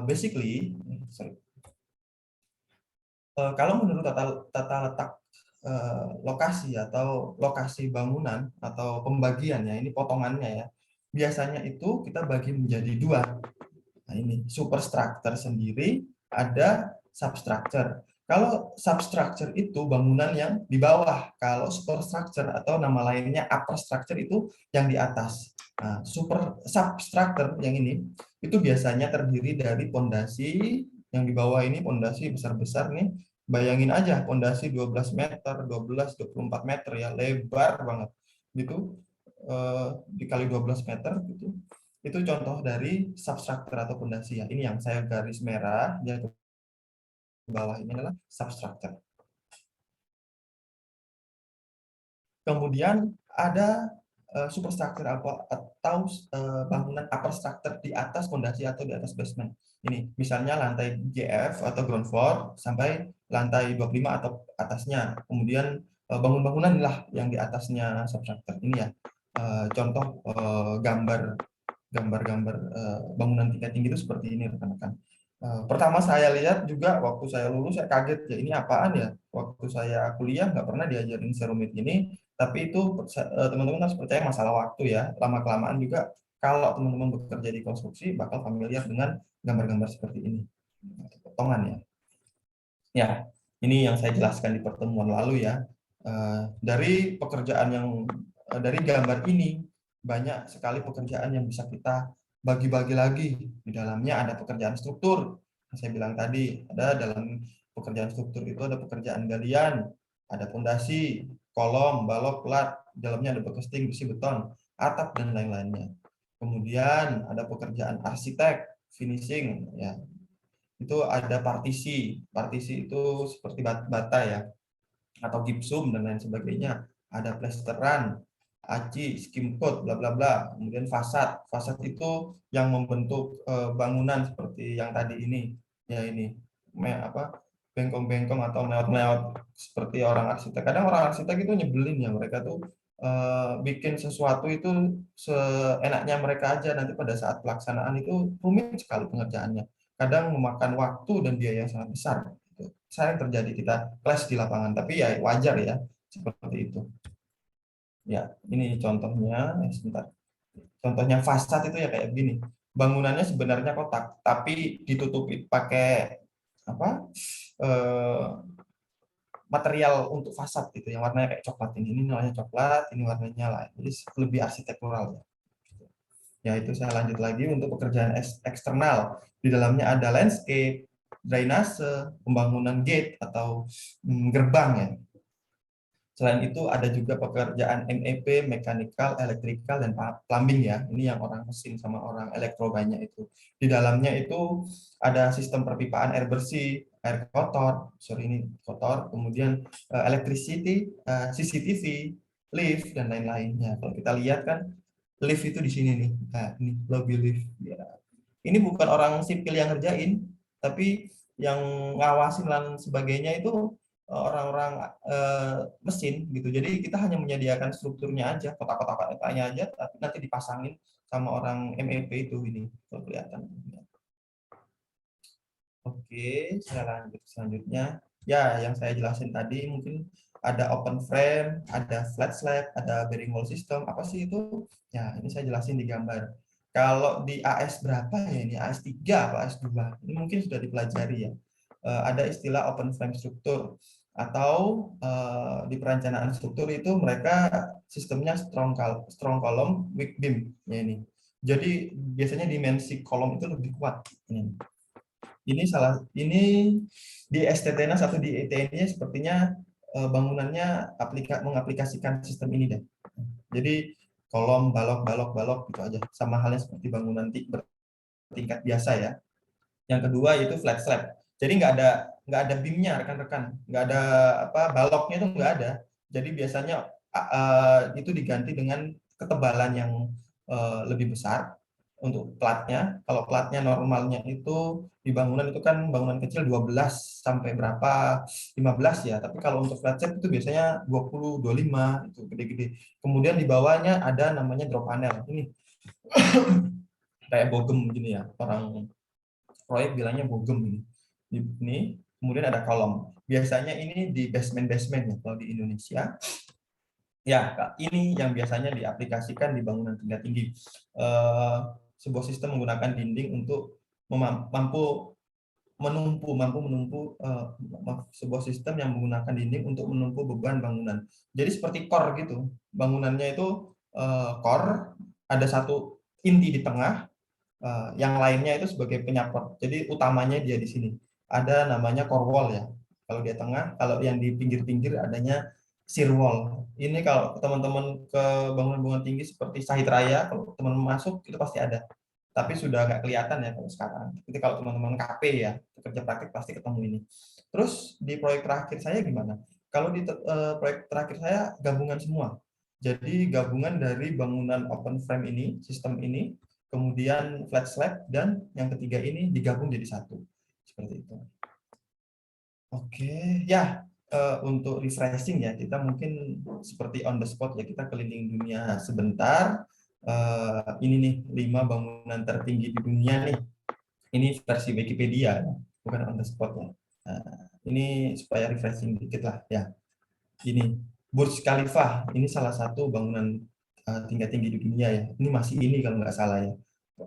Basically, kalau menurut tata letak lokasi atau lokasi bangunan atau pembagiannya, ini potongannya ya. Biasanya itu kita bagi menjadi dua. Nah ini superstructure sendiri, ada substructure. Kalau substructure itu bangunan yang di bawah, kalau superstructure atau nama lainnya upper structure itu yang di atas. Nah, substructure yang ini itu biasanya terdiri dari pondasi yang di bawah ini, pondasi besar-besar nih. Bayangin aja pondasi 12 meter, 12-24 meter ya, lebar banget. Gitu dikali 12 meter gitu. Itu contoh dari substructure atau pondasi ya. Ini yang saya garis merah, dia ke bawah ini adalah substructure. Kemudian ada superstructure atau bangunan upper structure di atas pondasi atau di atas basement. Ini misalnya lantai GF atau ground floor sampai lantai 25 atau atasnya. Kemudian bangun-bangunan lah yang di atasnya substructure. Ini ya contoh gambar bangunan tingkat tinggi itu seperti ini rekan-rekan. Pertama saya lihat juga waktu saya lulus saya kaget ya ini apaan ya. Waktu saya kuliah nggak pernah diajarin serumit ini, tapi itu teman-teman harus percaya masalah waktu ya. Lama-kelamaan juga kalau teman-teman bekerja di konstruksi bakal familiar dengan gambar-gambar seperti ini. Potongan ya. Ya, ini yang saya jelaskan di pertemuan lalu ya. Dari pekerjaan yang dari gambar ini banyak sekali pekerjaan yang bisa kita bagi-bagi lagi. Di dalamnya ada pekerjaan struktur. Saya bilang tadi, ada dalam pekerjaan struktur itu ada pekerjaan galian, ada fondasi, kolom, balok, plat, di dalamnya ada casting, besi, beton, atap, dan lain-lainnya. Kemudian ada pekerjaan arsitek, finishing, ya. Itu ada partisi. Partisi itu seperti bata ya, atau gipsum dan lain sebagainya. ada plesteran, aci, skim coat, bla bla bla. Kemudian fasad. Fasad itu yang membentuk bangunan seperti yang tadi ini. Ya ini bengkong-bengkong atau meleot-meleot seperti orang arsitek. Kadang orang arsitek itu nyebelin ya, mereka tuh bikin sesuatu itu seenaknya mereka aja, nanti pada saat pelaksanaan itu rumit sekali pengerjaannya. Kadang memakan waktu dan biaya yang sangat besar. Sering terjadi kita clash di lapangan, tapi ya wajar ya seperti itu. Ya, ini contohnya. Sebentar. Contohnya fasad itu ya kayak gini. Bangunannya sebenarnya kotak, tapi ditutupi pakai apa? Material untuk fasad gitu, yang warnanya kayak coklat ini. Ini warnanya coklat, ini warnanya lain. Jadi lebih arsitektural ya. Ya itu saya lanjut lagi untuk pekerjaan eksternal. Di dalamnya ada landscape, drainase, pembangunan gate atau gerbang ya. Selain itu ada juga pekerjaan MEP, mechanical, electrical, dan plumbing ya. Ini yang orang mesin sama orang elektro banyak itu. Di dalamnya itu ada sistem perpipaan air bersih, air kotor, ini kotor, kemudian electricity, CCTV, lift, dan lain-lainnya. Kalau kita lihat kan lift itu di sini nih. Nah, ini lobby lift. Ya. Ini bukan orang sipil yang ngerjain, tapi yang ngawasin dan sebagainya itu orang-orang mesin gitu. Jadi kita hanya menyediakan strukturnya aja, kotak-kotaknya aja, tapi nanti dipasangin sama orang MEP itu ini kalau kelihatan. Oke, saya lanjut selanjutnya. Ya, yang saya jelasin tadi mungkin ada open frame, ada flat slab, ada bearing wall system. Apa sih itu? Ya, ini saya jelasin di gambar. Kalau di AS berapa ya ini? AS 3 atau AS 2? Ini mungkin sudah dipelajari ya. Ada istilah open frame struktur atau di perencanaan struktur itu mereka sistemnya strong column, weak beam ya ini. Jadi biasanya dimensi kolom itu lebih kuat. Ini di STTNAS atau di ETN-nya sepertinya bangunannya mengaplikasikan sistem ini deh. Jadi kolom balok gitu aja, sama halnya seperti bangunan bertingkat biasa ya. Yang kedua yaitu flat slab. Jadi nggak ada beamnya rekan-rekan, nggak ada baloknya itu nggak ada. Jadi biasanya itu diganti dengan ketebalan yang lebih besar untuk platnya. Kalau platnya normalnya itu di bangunan itu kan bangunan kecil 12 sampai berapa 15 ya. Tapi kalau untuk flat slab itu biasanya 20, 25 itu gede-gede. Kemudian di bawahnya ada namanya drop panel. Ini kayak bogem gini ya. Orang proyek bilangnya bogem ini. Ini kemudian ada kolom. Biasanya ini di basement ya kalau di Indonesia. Ya, ini yang biasanya diaplikasikan di bangunan tingkat tinggi. Sebuah sistem menggunakan dinding untuk mampu menumpu sebuah sistem yang menggunakan dinding untuk menumpu beban bangunan. Jadi seperti core gitu. Bangunannya itu core, ada satu inti di tengah, yang lainnya itu sebagai penyaport. Jadi utamanya dia di sini. Ada namanya core wall ya. Kalau di tengah, kalau yang di pinggir-pinggir adanya shear wall. Ini kalau teman-teman ke bangunan-bangunan tinggi seperti Sahid Raya, kalau teman-teman masuk itu pasti ada. Tapi sudah nggak kelihatan ya kalau sekarang. Jadi kalau teman-teman KP ya, kerja praktik pasti ketemu ini. Terus di proyek terakhir saya gimana? Kalau di proyek terakhir saya gabungan semua. Jadi gabungan dari bangunan open frame ini, sistem ini, kemudian flat slab, dan yang ketiga ini digabung jadi satu. Seperti itu. Oke, ya untuk refreshing ya, kita mungkin seperti on the spot ya, kita keliling dunia sebentar. Ini nih 5 bangunan tertinggi di dunia nih. Ini versi Wikipedia, bukan on the spot ya. Ini supaya refreshing dikit lah ya. Ini Burj Khalifa, ini salah satu bangunan tingkat tinggi di dunia ya. Ini masih ini kalau nggak salah ya.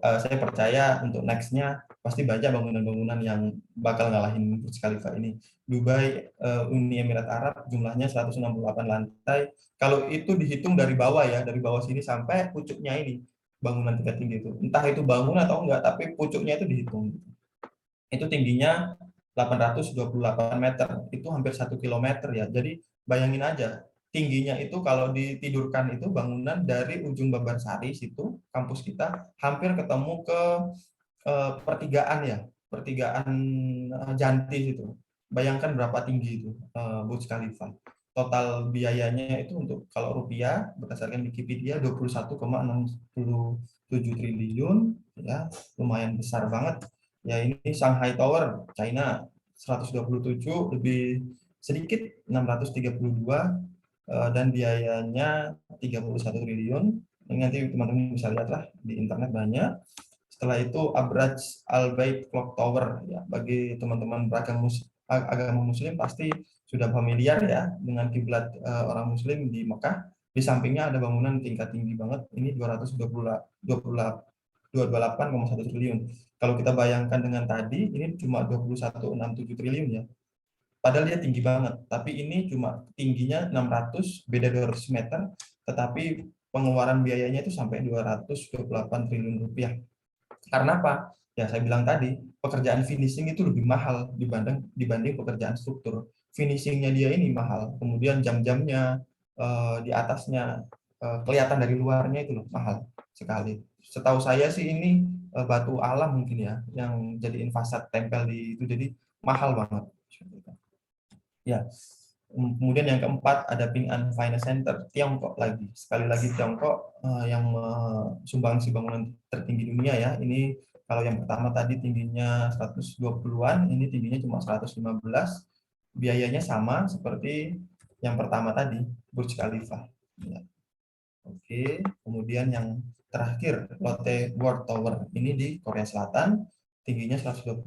Saya percaya untuk next-nya pasti banyak bangunan-bangunan yang bakal ngalahin Burj Khalifa ini. Dubai, Uni Emirat Arab, jumlahnya 168 lantai. Kalau itu dihitung dari bawah ya, dari bawah sini sampai pucuknya ini, bangunan tingkat tinggi itu. Entah itu bangun atau enggak, tapi pucuknya itu dihitung. Itu tingginya 828 meter, itu hampir 1 kilometer ya. Jadi bayangin aja, tingginya itu kalau ditidurkan itu bangunan dari ujung Babarsari situ, kampus kita, hampir ketemu ke pertigaan ya, pertigaan Janti itu. Bayangkan berapa tinggi itu Burj Khalifa. total biayanya itu untuk kalau rupiah berdasarkan Wikipedia 21,67 triliun, ya lumayan besar banget. Ya ini Shanghai Tower China 127, lebih sedikit 632, dan biayanya 31 triliun. Ini nanti teman-teman bisa lihat lah di internet banyak. Setelah itu Abraj Al Bait Clock Tower, ya bagi teman-teman agama muslim pasti sudah familiar ya dengan kiblat orang muslim di Mekah. Di sampingnya ada bangunan tingkat tinggi banget, ini 228,1 triliun. Kalau kita bayangkan dengan tadi, ini cuma 21,67 triliun ya. Padahal dia tinggi banget, tapi ini cuma tingginya 600, beda 200 meter, tetapi pengeluaran biayanya itu sampai 228 triliun rupiah. Karena apa? Ya saya bilang tadi, pekerjaan finishing itu lebih mahal dibanding pekerjaan struktur. Finishingnya dia ini mahal, kemudian jam-jamnya di atasnya kelihatan dari luarnya itu loh mahal sekali. Setahu saya sih ini batu alam mungkin ya, yang jadiin fasad tempel di itu, jadi mahal banget. Ya, kemudian yang keempat ada Ping An Finance Center, Tiongkok lagi. Sekali lagi Tiongkok yang sumbangsi bangunan tertinggi dunia ya. Ini kalau yang pertama tadi tingginya 120-an, ini tingginya cuma 115. Biayanya sama seperti yang pertama tadi, Burj Khalifa. Ya. Oke, kemudian yang terakhir Lotte World Tower. Ini di Korea Selatan, tingginya 124,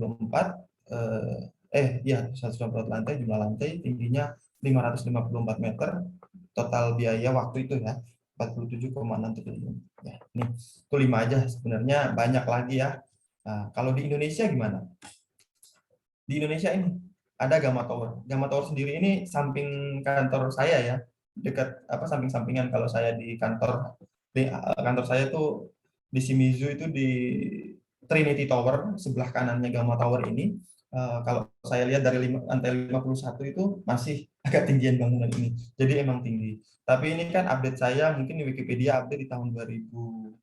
124 lantai, jumlah lantai, tingginya 554 meter, total biaya waktu itu ya 47,6 triliun. Ya, ini itu 5 aja, sebenarnya banyak lagi ya. Nah, kalau di Indonesia gimana? Di Indonesia ini ada Gamma Tower. Gamma Tower sendiri ini samping kantor saya ya, dekat samping-sampingan. Kalau saya di kantor saya tuh di Shimizu itu di Trinity Tower, sebelah kanannya Gamma Tower ini. Kalau saya lihat dari lantai 51 itu masih agak tinggian bangunan ini. Jadi emang tinggi. Tapi ini kan update saya mungkin di Wikipedia update di tahun 2020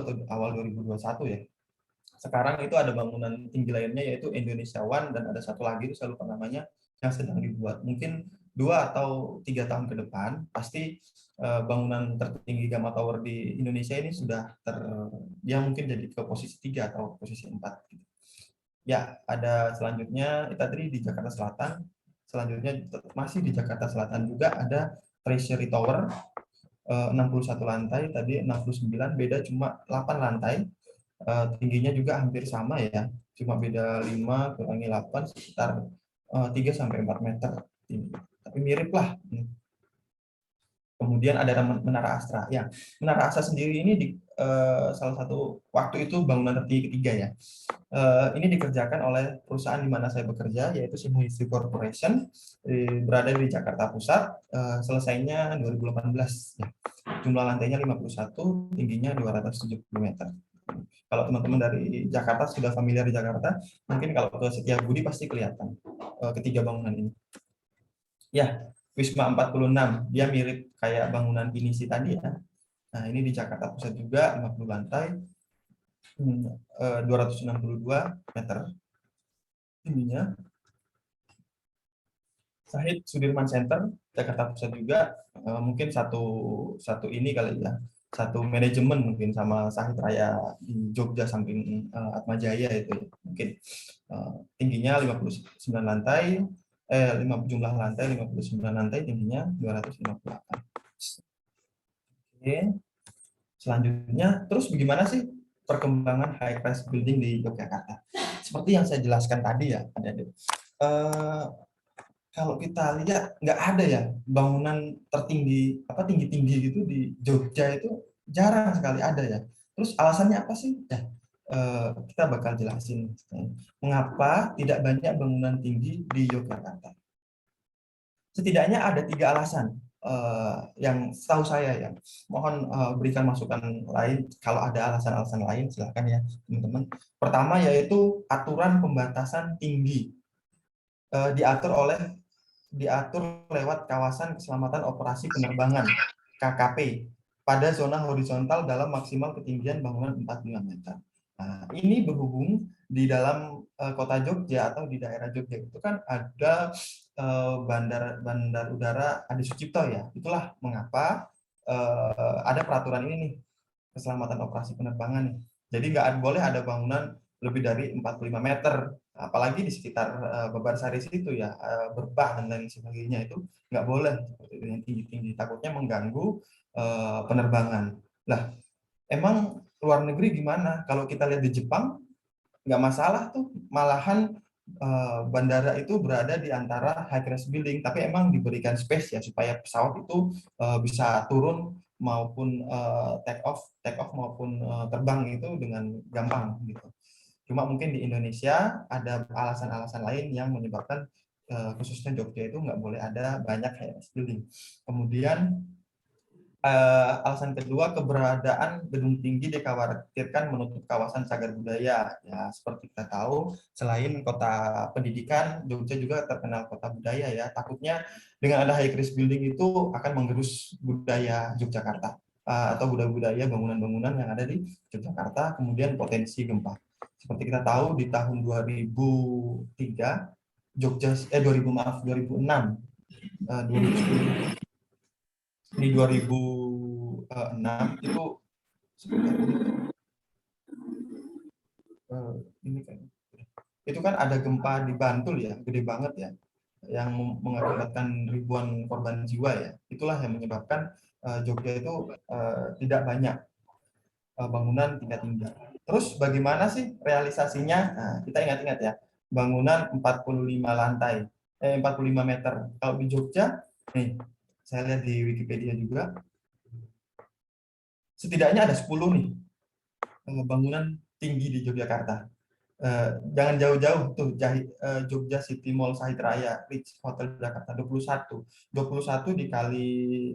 atau awal 2021 ya. Sekarang itu ada bangunan tinggi lainnya yaitu Indonesia One, dan ada satu lagi itu saya lupa namanya yang sedang dibuat. Mungkin 2 atau 3 tahun ke depan pasti bangunan tertinggi Gamma Tower di Indonesia ini sudah dia mungkin jadi ke posisi 3 atau posisi 4 gitu. Ya, ada selanjutnya kita tadi di Jakarta Selatan. Selanjutnya masih di Jakarta Selatan juga ada Treasury Tower 61 lantai, tadi 69, beda cuma 8 lantai. Tingginya juga hampir sama ya, cuma beda 5 kurangi 8 sekitar 3 sampai 4 meter tinggi. Tapi mirip lah. Kemudian ada Menara Astra. Ya, Menara Astra sendiri ini di salah satu waktu itu bangunan tertinggi ketiga ya. Ini dikerjakan oleh perusahaan di mana saya bekerja, yaitu Shimizu Corporation, berada di Jakarta Pusat. Selesainya 2018. Ya. Jumlah lantainya 51, tingginya 270 meter. Kalau teman-teman dari Jakarta sudah familiar di Jakarta, mungkin kalau ke Setiabudi pasti kelihatan ketiga bangunan ini. Ya, Wisma 46, dia mirip kayak bangunan Pinisi tadi ya. Nah, ini di Jakarta Pusat juga, 50 lantai, 262 meter tingginya. Sahid Sudirman Center, Jakarta Pusat juga, mungkin satu ini kali ya, satu manajemen mungkin sama Sahid Raya di Jogja samping Atmajaya itu mungkin. Tingginya 59 lantai, jumlah lantai 59 lantai, tingginya 258. Oke. Selanjutnya, terus bagaimana sih perkembangan high rise building di Yogyakarta? Seperti yang saya jelaskan tadi ya, kalau kita lihat nggak ada ya bangunan tertinggi tinggi-tinggi gitu di Jogja, itu jarang sekali ada ya. Terus alasannya apa sih? Ya, kita bakal jelasin mengapa tidak banyak bangunan tinggi di Yogyakarta. Setidaknya ada 3 alasan yang setahu saya ya. Mohon berikan masukan lain kalau ada alasan-alasan lain, silahkan ya teman-teman. Pertama yaitu aturan pembatasan tinggi diatur lewat kawasan keselamatan operasi penerbangan KKP pada zona horizontal dalam maksimal ketinggian bangunan 45 meter. Nah, ini berhubung di dalam kota Jogja atau di daerah Jogja itu kan ada bandar udara Adi Sucipto ya. Itulah mengapa ada peraturan ini nih, keselamatan operasi penerbangan nih. Jadi nggak boleh ada bangunan lebih dari 45 meter, apalagi di sekitar Babarsari situ ya, Berbah dan lain sebagainya itu nggak boleh seperti itu yang tinggi-tinggi, takutnya mengganggu penerbangan. Lah, emang luar negeri gimana? Kalau kita lihat di Jepang nggak masalah tuh, malahan bandara itu berada di antara high rise building, tapi emang diberikan space ya supaya pesawat itu bisa turun maupun take off maupun terbang itu dengan gampang gitu. Cuma mungkin di Indonesia ada alasan-alasan lain yang menyebabkan khususnya Jogja itu nggak boleh ada banyak high rise building. Kemudian alasan kedua, keberadaan gedung tinggi dikhawatirkan menutup kawasan cagar budaya. Ya, seperti kita tahu, selain kota pendidikan, Jogja juga terkenal kota budaya ya. Takutnya dengan ada high rise building itu akan menggerus budaya Yogyakarta atau budaya-budaya bangunan-bangunan yang ada di Yogyakarta, kemudian potensi gempa. Seperti kita tahu di tahun 2003 Jogja 2006 2010 di 2006 itu ini kan itu kan ada gempa di Bantul ya, gede banget ya, yang mengakibatkan ribuan korban jiwa ya. Itulah yang menyebabkan Jogja itu tidak banyak bangunan tingkat tinggi. Terus bagaimana sih realisasinya? Nah, kita ingat-ingat ya, bangunan 45 lantai, 45 meter. Kalau di Jogja, nih, saya lihat di Wikipedia juga, setidaknya ada 10 nih bangunan tinggi di Yogyakarta. Jangan jauh-jauh tuh, Jogja City Mall Sahid Raya, Ritz Hotel Jakarta 21. 21 dikali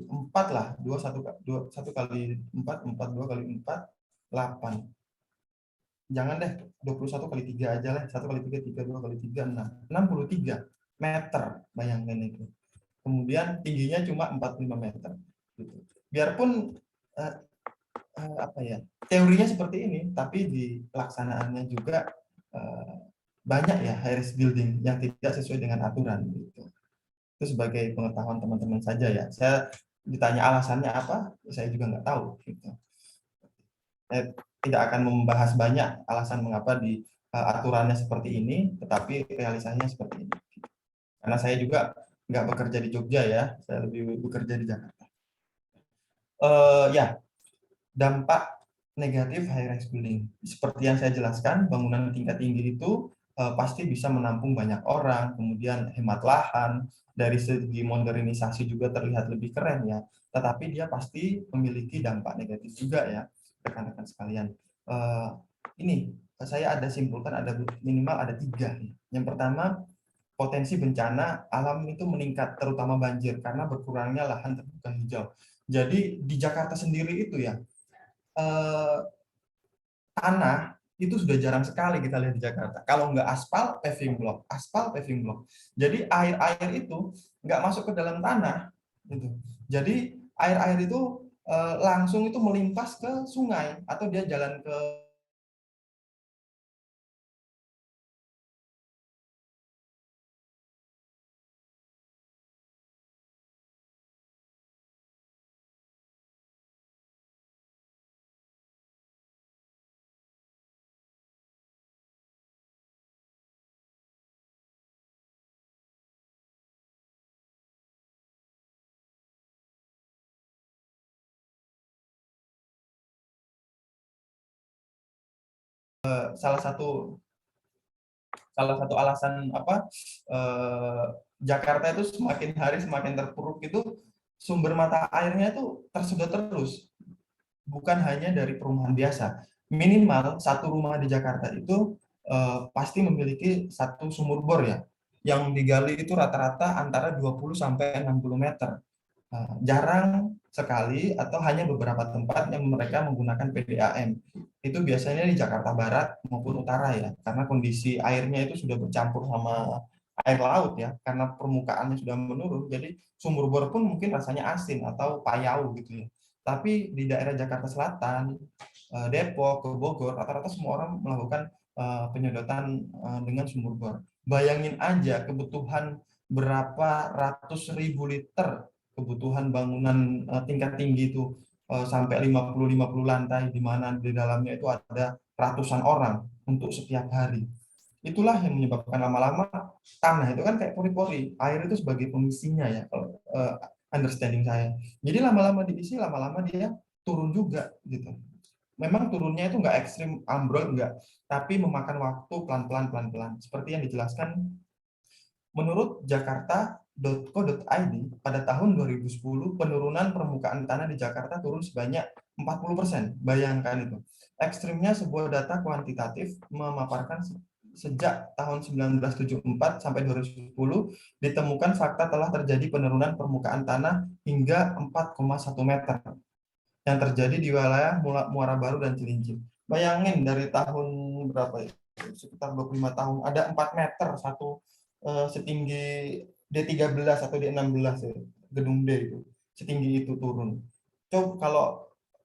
4 lah, 1 kali 4, 2 kali 4, 8. Jangan deh, 21 kali 3 aja lah, 1 kali 3, 2 kali 3, 6. 63 meter, bayangkan itu. Kemudian tingginya cuma 45 meter. Gitu. Biarpun apa ya, teorinya seperti ini, tapi di pelaksanaannya juga banyak ya high rise building yang tidak sesuai dengan aturan gitu. Itu sebagai pengetahuan teman-teman saja ya. Saya ditanya alasannya apa, saya juga nggak tahu gitu. Saya tidak akan membahas banyak alasan mengapa di aturannya seperti ini, tetapi realisasinya seperti ini. Karena saya juga nggak bekerja di Jogja ya, saya lebih bekerja di Jakarta. Ya, dampak negatif high rise building. Seperti yang saya jelaskan, bangunan tingkat tinggi itu pasti bisa menampung banyak orang, kemudian hemat lahan, dari segi modernisasi juga terlihat lebih keren ya. Tetapi dia pasti memiliki dampak negatif juga ya, rekan-rekan sekalian. Ini saya ada simpulkan, ada minimal ada 3. Yang pertama, potensi bencana alam itu meningkat, terutama banjir, karena berkurangnya lahan terbuka hijau. Jadi di Jakarta sendiri itu ya, tanah itu sudah jarang sekali kita lihat di Jakarta. Kalau nggak aspal, paving block, aspal, paving block. Jadi air-air itu nggak masuk ke dalam tanah, gitu. Jadi air-air itu langsung itu melimpas ke sungai atau dia jalan ke salah satu alasan apa Jakarta itu semakin hari semakin terpuruk itu sumber mata airnya itu tersedot terus, bukan hanya dari perumahan biasa. Minimal satu rumah di Jakarta itu pasti memiliki satu sumur bor ya, yang digali itu rata-rata antara 20 sampai 60 meter. Jarang sekali atau hanya beberapa tempat yang mereka menggunakan PDAM. Itu biasanya di Jakarta Barat maupun Utara ya, karena kondisi airnya itu sudah bercampur sama air laut ya, karena permukaannya sudah menurun, jadi sumur bor pun mungkin rasanya asin atau payau gitu ya. Tapi di daerah Jakarta Selatan, Depok, ke Bogor, rata-rata semua orang melakukan penyedotan dengan sumur bor. Bayangin aja kebutuhan berapa ratus ribu liter kebutuhan bangunan tingkat tinggi itu sampai 50 lantai, di mana di dalamnya itu ada ratusan orang untuk setiap hari. Itulah yang menyebabkan lama-lama tanah itu kan kayak pori-pori, air itu sebagai pengisinya ya, kalau understanding saya. Jadi lama-lama diisi, lama-lama dia turun juga gitu. Memang turunnya itu nggak ekstrim ambrol, nggak, tapi memakan waktu pelan-pelan. Seperti yang dijelaskan menurut jakarta.co.id, pada tahun 2010 penurunan permukaan tanah di Jakarta turun sebanyak 40%. Bayangkan itu. Ekstrimnya sebuah data kuantitatif memaparkan sejak tahun 1974 sampai 2010 ditemukan fakta telah terjadi penurunan permukaan tanah hingga 4,1 meter yang terjadi di wilayah Muara Baru dan Cilincing. Bayangin dari tahun berapa ya? Sekitar 25 tahun ada 4 meter satu setinggi D13 atau D16 ya, gedung D itu. Setinggi itu turun. Coba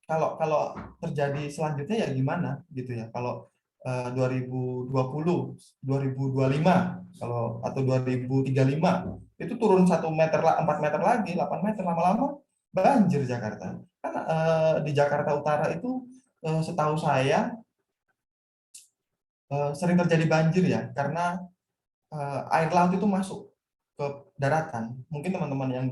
kalau terjadi selanjutnya ya gimana gitu ya. Kalau 2020, 2025 kalau atau 2035 itu turun 1 meter, 4 meter lagi, 8 meter, lama-lama banjir Jakarta. Karena di Jakarta Utara itu setahu saya sering terjadi banjir ya, karena air laut itu masuk ke daratan. Mungkin teman-teman yang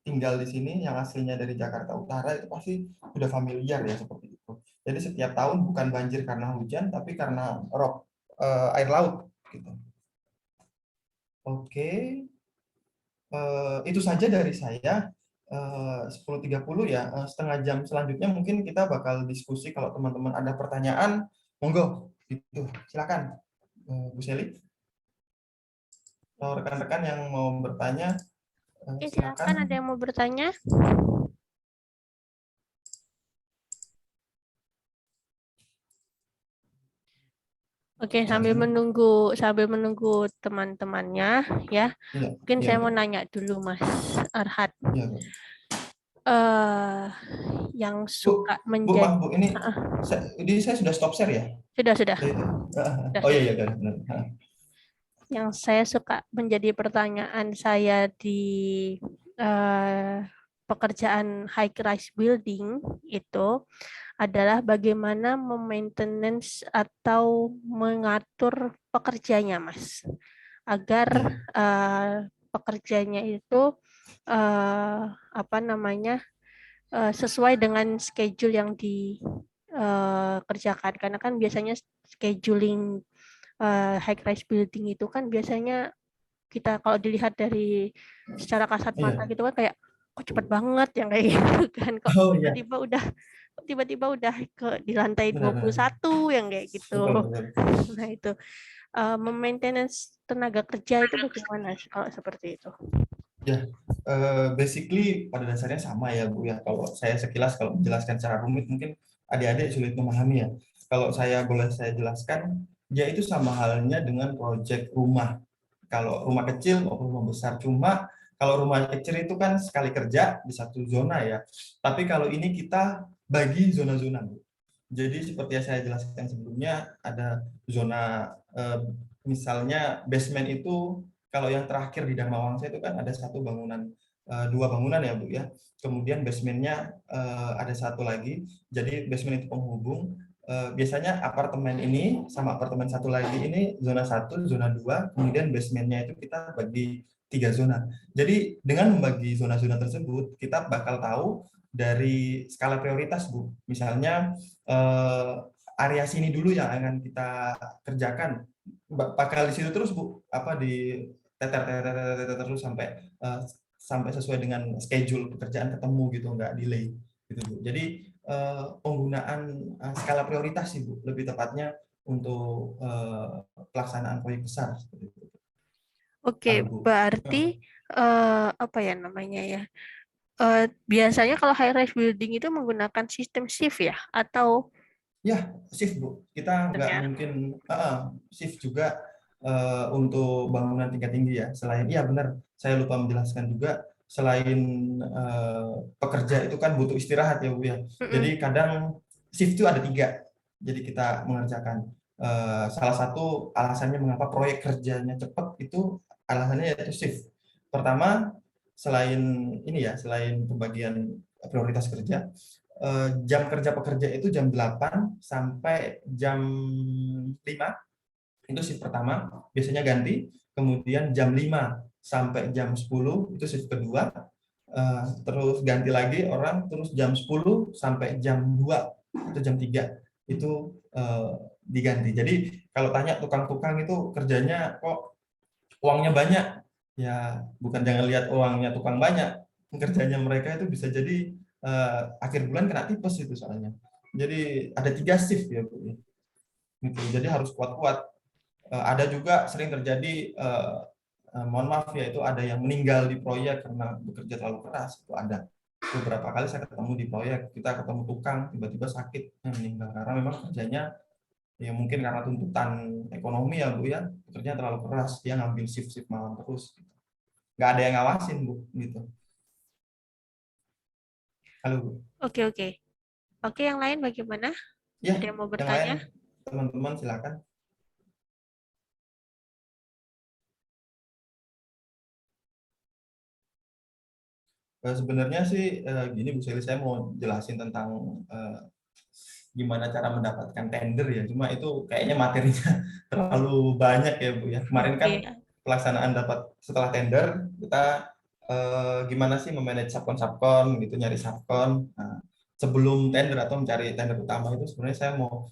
tinggal di sini yang aslinya dari Jakarta Utara itu pasti sudah familiar ya seperti itu. Jadi setiap tahun bukan banjir karena hujan, tapi karena air laut gitu. Oke, itu saja dari saya. 10.30 ya, setengah jam selanjutnya mungkin kita bakal diskusi. Kalau teman-teman ada pertanyaan, monggo gitu, silakan Bu Seli. Kalau rekan-rekan yang mau bertanya, Oke, silakan. silakan, ada yang mau bertanya? Oke, sambil menunggu teman-temannya ya. Iya, Mungkin iya, saya Bu. mau nanya dulu Mas Arhad. Iya, Bu. Yang Bu, suka Bu, menjadi maaf Bu, ini saya sudah stop share ya? sudah. Udah itu. Sudah, Oh iya, sudah. iya, benar. Yang saya suka menjadi pertanyaan saya di eh, pekerjaan high rise building itu adalah bagaimana memaintenance atau mengatur pekerjanya, Mas, agar Iya. pekerjanya itu apa namanya sesuai dengan schedule yang dikerjakan. Karena kan biasanya scheduling high rise building itu kan biasanya kita kalau dilihat dari secara kasat mata Iya. gitu kan kayak kok cepet banget yang kayak gitu kan, kok Oh iya, tiba-tiba udah ke di lantai benar. 21 yang kayak gitu. Betul. Nah itu maintenance tenaga kerja itu bagaimana kalau seperti itu? Ya, basically pada dasarnya sama ya Bu ya. Kalau saya sekilas kalau menjelaskan secara rumit mungkin adik-adik sulit memahami ya. Kalau boleh saya jelaskan, ya itu sama halnya dengan proyek rumah. Kalau rumah kecil maupun rumah besar. Cuma kalau rumah kecil itu kan sekali kerja di satu zona ya. Tapi kalau ini kita bagi zona-zona Bu. Jadi seperti yang saya jelaskan sebelumnya, ada zona misalnya basement itu. Kalau yang terakhir di Dharma Wangsa itu kan ada satu bangunan, dua bangunan ya Bu ya. Kemudian basementnya ada satu lagi. Jadi basement itu penghubung. Biasanya apartemen ini sama apartemen satu lagi ini zona 1, zona 2. Kemudian basementnya itu kita bagi 3 zona. Jadi dengan membagi zona-zona tersebut, kita bakal tahu dari skala prioritas Bu. Misalnya area sini dulu yang akan kita kerjakan. Bakal di situ terus Bu, apa di teter terus sampai sesuai dengan schedule pekerjaan ketemu gitu, nggak delay gitu Bu. Jadi penggunaan skala prioritas sih Bu, lebih tepatnya untuk pelaksanaan proyek besar seperti itu. Oke, berarti apa ya namanya ya? Biasanya kalau high rise building itu menggunakan sistem shift ya, atau Ya, shift Bu. Kita nggak ya? mungkin shift juga untuk bangunan tingkat tinggi ya. Selain, iya benar, saya lupa menjelaskan juga selain pekerja itu kan butuh istirahat ya Bu ya. Jadi kadang shift itu ada 3. Jadi kita mengerjakan. Salah satu alasannya mengapa proyek kerjanya cepat itu alasannya yaitu shift. Pertama, selain ini ya, selain pembagian prioritas kerja, jam kerja pekerja itu jam 8 sampai jam 5 itu shift pertama, biasanya ganti. Kemudian jam 5 sampai jam 10 itu shift kedua. Terus ganti lagi orang, terus jam 10 sampai jam 2 atau jam 3 itu diganti. Jadi kalau tanya tukang-tukang itu kerjanya kok uangnya banyak, ya bukan jangan lihat uangnya tukang banyak, kerjanya mereka itu bisa jadi akhir bulan kena tipes itu soalnya. Jadi ada 3 shift ya Bu. Gitu. Jadi harus kuat-kuat. Ada juga sering terjadi, mohon maaf ya, itu ada yang meninggal di proyek karena bekerja terlalu keras. Itu ada beberapa kali saya ketemu di proyek, kita ketemu tukang tiba-tiba sakit meninggal karena memang kerjanya ya mungkin karena tuntutan ekonomi ya Bu ya, bekerja terlalu keras, dia ngambil shift malam terus, nggak ada yang ngawasin Bu gitu. Halo Bu. Oke, yang lain bagaimana? Ya, ada yang mau yang bertanya? lain teman-teman silakan. Sebenarnya sih gini Bu Seli, saya mau jelasin tentang gimana cara mendapatkan tender ya. Cuma itu kayaknya materinya terlalu banyak ya Bu ya. Kemarin kan pelaksanaan dapat setelah tender kita gimana sih memanage subkon gitu, nyari subkon. Nah, sebelum tender atau mencari tender utama itu sebenarnya saya mau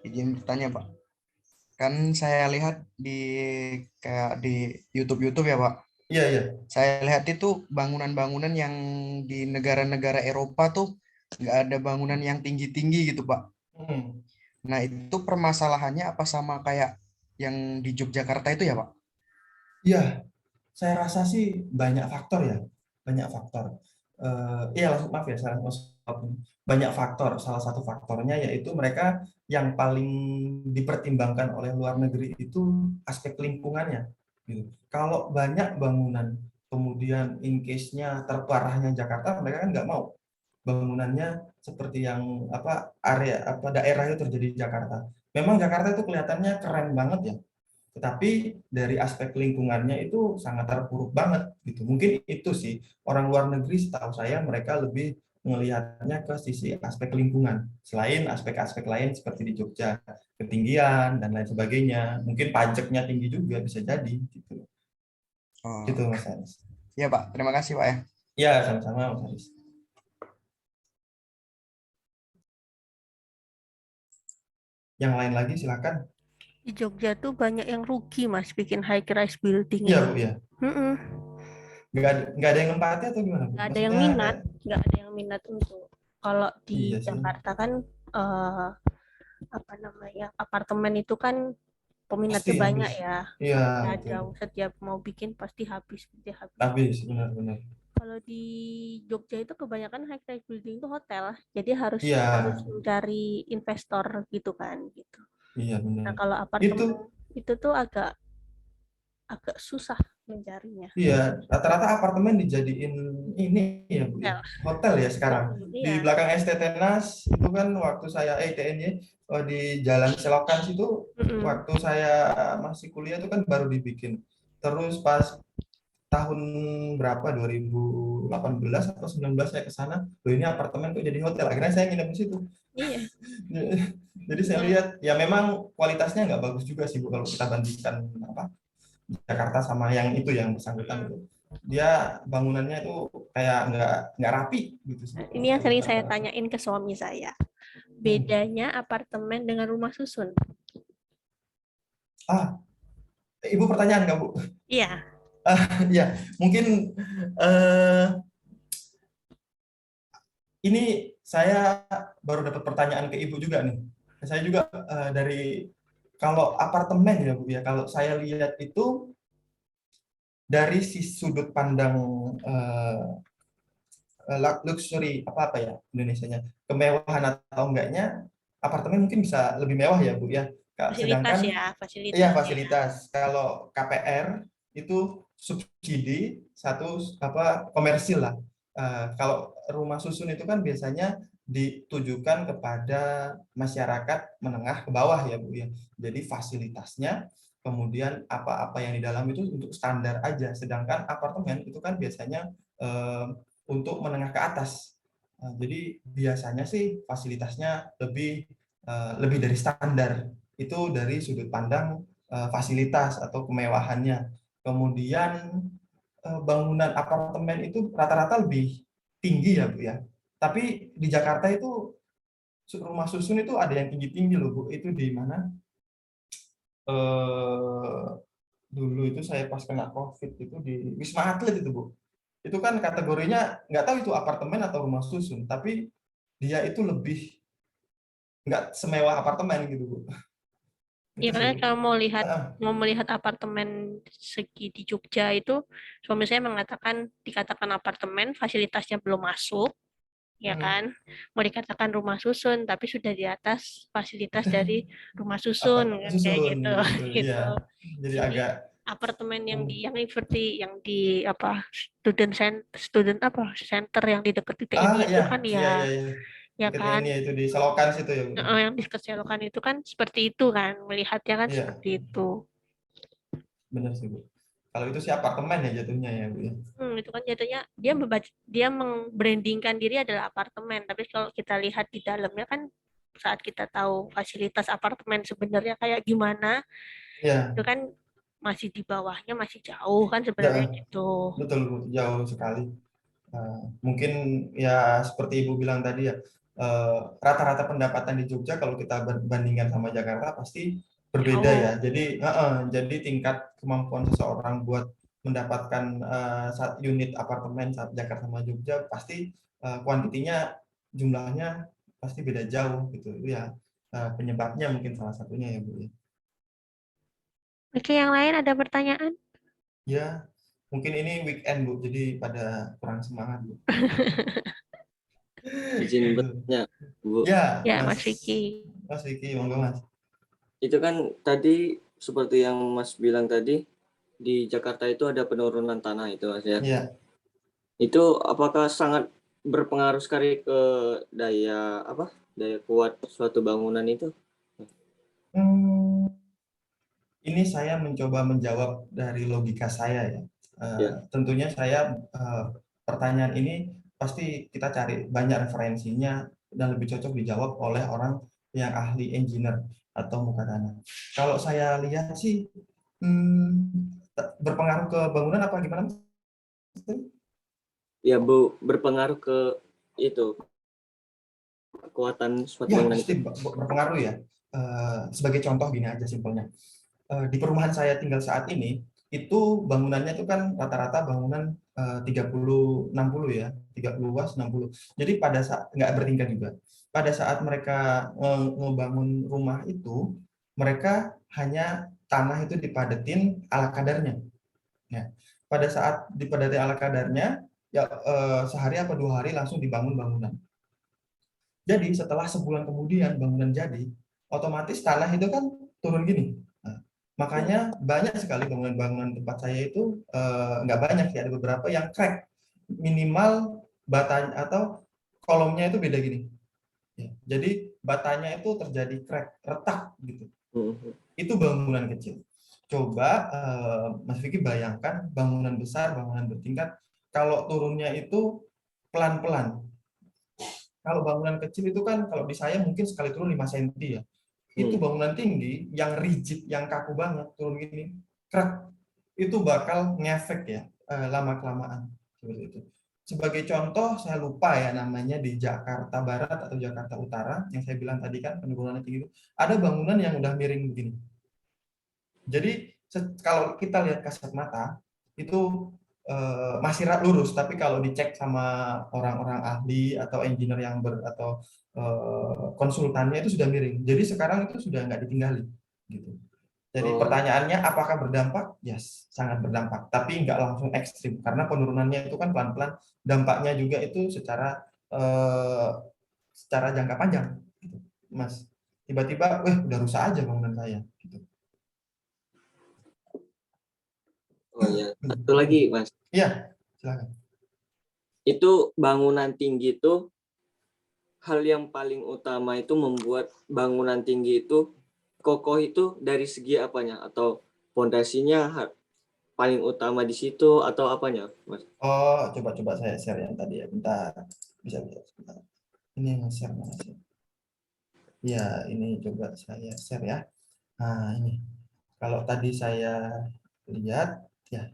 Izin bertanya Pak. Kan saya lihat di kayak di YouTube ya Pak. iya. Saya lihat itu bangunan-bangunan yang di negara-negara Eropa tuh nggak ada bangunan yang tinggi-tinggi gitu Pak. Nah itu permasalahannya apa sama kayak yang di Yogyakarta itu ya Pak? Iya, saya rasa sih banyak faktor ya, banyak faktor. Iya, maaf ya, saya banyak faktor. Salah satu faktornya yaitu mereka yang paling dipertimbangkan oleh luar negeri itu aspek lingkungannya. Gitu. Kalau banyak bangunan, kemudian in case-nya terparahnya Jakarta, mereka kan nggak mau bangunannya seperti yang area daerah itu terjadi di Jakarta. Memang Jakarta itu kelihatannya keren banget ya, tetapi dari aspek lingkungannya itu sangat terpuruk banget gitu. Mungkin itu sih orang luar negeri, setahu saya mereka lebih melihatnya ke sisi aspek lingkungan selain aspek-aspek lain seperti di Jogja, ketinggian dan lain sebagainya. Mungkin pajaknya tinggi juga bisa jadi gitu. Gitu Mas Aris. Iya Pak, terima kasih Pak ya. Ya, sama-sama Mas Aris. Yang lain lagi silakan. Di Jogja tuh banyak yang rugi Mas bikin high rise building Iya ini. Bu ya. Nggak ada yang nempati atau gimana Bu? Nggak ada yang minat, nggak ada yang minat untuk kalau di Jakarta kan apartemen itu kan peminatnya banyak ya. Iya. Jauh setiap mau bikin pasti habis. Habis benar-benar. Kalau di Jogja itu kebanyakan high rise building itu hotel, jadi harus mencari investor gitu kan gitu. Iya benar. Nah kalau apartemen itu tuh agak susah mencarinya. Iya, rata-rata apartemen dijadiin ini ya Bu, hotel ya sekarang. Di belakang ST Tenas itu kan waktu saya ETNY di Jalan Selokan situ, waktu saya masih kuliah itu kan baru dibikin. Terus pas tahun berapa 2018 atau 19 saya ke sana, ini apartemen kok jadi hotel. Akhirnya saya nginep di situ. Iya. Jadi saya lihat ya memang kualitasnya nggak bagus juga sih Bu kalau kita bandingkan Jakarta sama yang itu yang bersangkutan itu. Dia bangunannya itu kayak nggak rapi gitu. Ini yang sering saya tanyain ke suami saya. Bedanya apartemen dengan rumah susun. Ibu pertanyaan nggak Bu? Iya. Ya, mungkin ini saya baru dapat pertanyaan ke Ibu juga nih. Saya juga dari kalau apartemen ya Bu ya, kalau saya lihat itu dari sudut pandang luxury apa ya Indonesianya, kemewahan atau enggaknya, apartemen mungkin bisa lebih mewah ya Bu ya. Fasilitas Sedangkan ya, iya fasilitas ya. fasilitas. Kalau KPR itu subsidi satu apa komersil lah. Kalau rumah susun itu kan biasanya ditujukan kepada masyarakat menengah ke bawah ya Bu ya. Jadi fasilitasnya kemudian apa-apa yang di dalam itu untuk standar aja. Sedangkan apartemen itu kan biasanya untuk menengah ke atas. Jadi biasanya sih fasilitasnya lebih dari standar. Itu dari sudut pandang fasilitas atau kemewahannya. Kemudian bangunan apartemen itu rata-rata lebih tinggi ya Bu ya. Tapi di Jakarta itu rumah susun itu ada yang tinggi-tinggi loh Bu. Itu di mana? Eh, Dulu itu saya pas kena COVID itu di Wisma Atlet itu Bu. Itu kan kategorinya nggak tahu itu apartemen atau rumah susun, tapi dia itu lebih nggak semewah apartemen gitu Bu. Ya Itu sih karena Bu. kalau Ah, mau melihat apartemen segi di Jogja itu, suami saya mengatakan dikatakan apartemen fasilitasnya belum masuk, ya kan? Mau dikatakan rumah susun, tapi sudah di atas fasilitas dari rumah susun, apartemen kan kayak susun gitu, gitu gitu. ya. Jadi Jadi agak apartemen yang seperti yang di apa student apa center yang di dekat ah TNI itu ya kan iya ya, iya iya ya dekat kan? ini ya itu di Selokan situ ya Bu. Yang di keselokan itu kan seperti itu kan, melihatnya kan Iya seperti itu. benar sih Bu. Kalau itu sih apartemen ya jatuhnya ya Bu ya. Itu kan jatuhnya dia membrandingkan diri adalah apartemen, tapi kalau kita lihat di dalamnya kan saat kita tahu fasilitas apartemen sebenarnya kayak gimana, itu Iya kan masih di bawahnya masih jauh kan ya, sebenarnya gitu. betul Bu jauh sekali. Mungkin ya seperti Ibu bilang tadi ya, rata-rata pendapatan di Jogja kalau kita bandingkan sama Jakarta pasti berbeda ya. Jauh. Jadi tingkat kemampuan seseorang buat mendapatkan unit apartemen saat Jakarta sama Jogja pasti kuantitinya jumlahnya pasti beda jauh gitu ya. Penyebabnya mungkin salah satunya ya Bu. Oke, yang lain ada pertanyaan? Ya, mungkin ini weekend Bu, jadi pada kurang semangat Bu. Izin Gitu. bertanya, Bu. Ya, Ya, Mas Mas Vicky. Mas Vicky, monggo Mas. Itu kan tadi seperti yang Mas bilang tadi, di Jakarta itu ada penurunan tanah itu, Mas ya. Iya. Itu apakah sangat berpengaruh sekali ke daya daya kuat suatu bangunan itu? Hmm, ini saya mencoba menjawab dari logika saya ya. Ya. Tentunya saya pertanyaan ini pasti kita cari banyak referensinya dan lebih cocok dijawab oleh orang yang ahli engineer atau muka tanah. Kalau saya lihat sih berpengaruh ke bangunan apa gimana? Ya, Bu, berpengaruh ke itu kekuatan suatu Ya, bangunan itu. pasti berpengaruh ya. Sebagai contoh gini aja simpelnya. Di perumahan saya tinggal saat ini, itu bangunannya itu kan rata-rata bangunan 30-60 ya, 30 luas 60. Jadi pada saat nggak bertingkat juga. Pada saat mereka ngebangun rumah itu, mereka hanya tanah itu dipadetin ala kadarnya. Ya. Pada saat dipadati ala kadarnya, ya sehari apa 2 hari langsung dibangun bangunan. Jadi setelah sebulan kemudian bangunan jadi, otomatis tanah itu kan turun gini. Nah, makanya banyak sekali bangunan-bangunan tempat saya itu nggak banyak ya, ada beberapa yang crack. Minimal batanya atau kolomnya itu beda gini. Ya, jadi batanya itu terjadi crack, retak gitu. Itu bangunan kecil. Coba Mas Vicky bayangkan bangunan besar, bangunan bertingkat, kalau turunnya itu pelan-pelan. Kalau bangunan kecil itu kan kalau di saya mungkin sekali turun 5 cm ya. Itu bangunan tinggi yang rigid, yang kaku banget turun gini, krek, itu bakal ngefek ya lama kelamaan seperti itu. Sebagai contoh saya lupa ya namanya di Jakarta Barat atau Jakarta Utara yang saya bilang tadi kan penurunannya tinggi itu ada bangunan yang udah miring begini. Jadi kalau kita lihat kasat mata itu masih lurus, tapi kalau dicek sama orang-orang ahli atau engineer yang atau konsultannya itu sudah miring. Jadi sekarang itu sudah nggak ditinggali, gitu. Jadi Oh, pertanyaannya apakah berdampak? Yes, sangat berdampak, tapi nggak langsung ekstrim karena penurunannya itu kan pelan-pelan. Dampaknya juga itu secara jangka panjang, gitu, Mas. Tiba-tiba, udah rusak aja bangunan saya, gitu. oh ya. Satu lagi, Mas. Iya, silakan. Itu bangunan tinggi itu hal yang paling utama itu membuat bangunan tinggi itu kokoh itu dari segi apanya? Atau pondasinya paling utama di situ atau apanya, Mas? Oh, coba saya share yang tadi ya, bentar. Bisa lihat sebentar. Ini yang share mana sih? Ya, ini coba saya share ya. Nah, ini. Kalau tadi saya lihat, ya,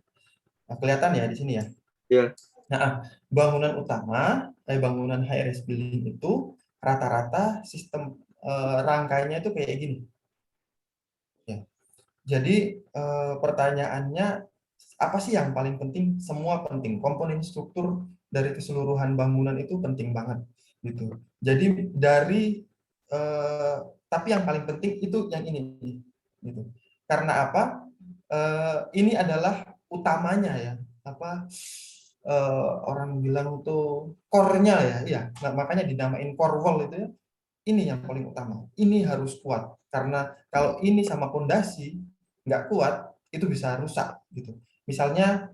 kelihatan ya di sini ya. Ya. Nah, bangunan utama, bangunan high rise building itu rata-rata sistem rangkainya itu kayak gini. Ya. Jadi pertanyaannya apa sih yang paling penting? Semua penting. Komponen struktur dari keseluruhan bangunan itu penting banget, gitu. Jadi tapi yang paling penting itu yang ini, gitu. Karena apa? Ini adalah utamanya ya. Orang bilang tuh core-nya ya, iya. Nah, makanya dinamain core wall itu ya. Ini yang paling utama. Ini harus kuat karena kalau ini sama pondasi nggak kuat itu bisa rusak, gitu. Misalnya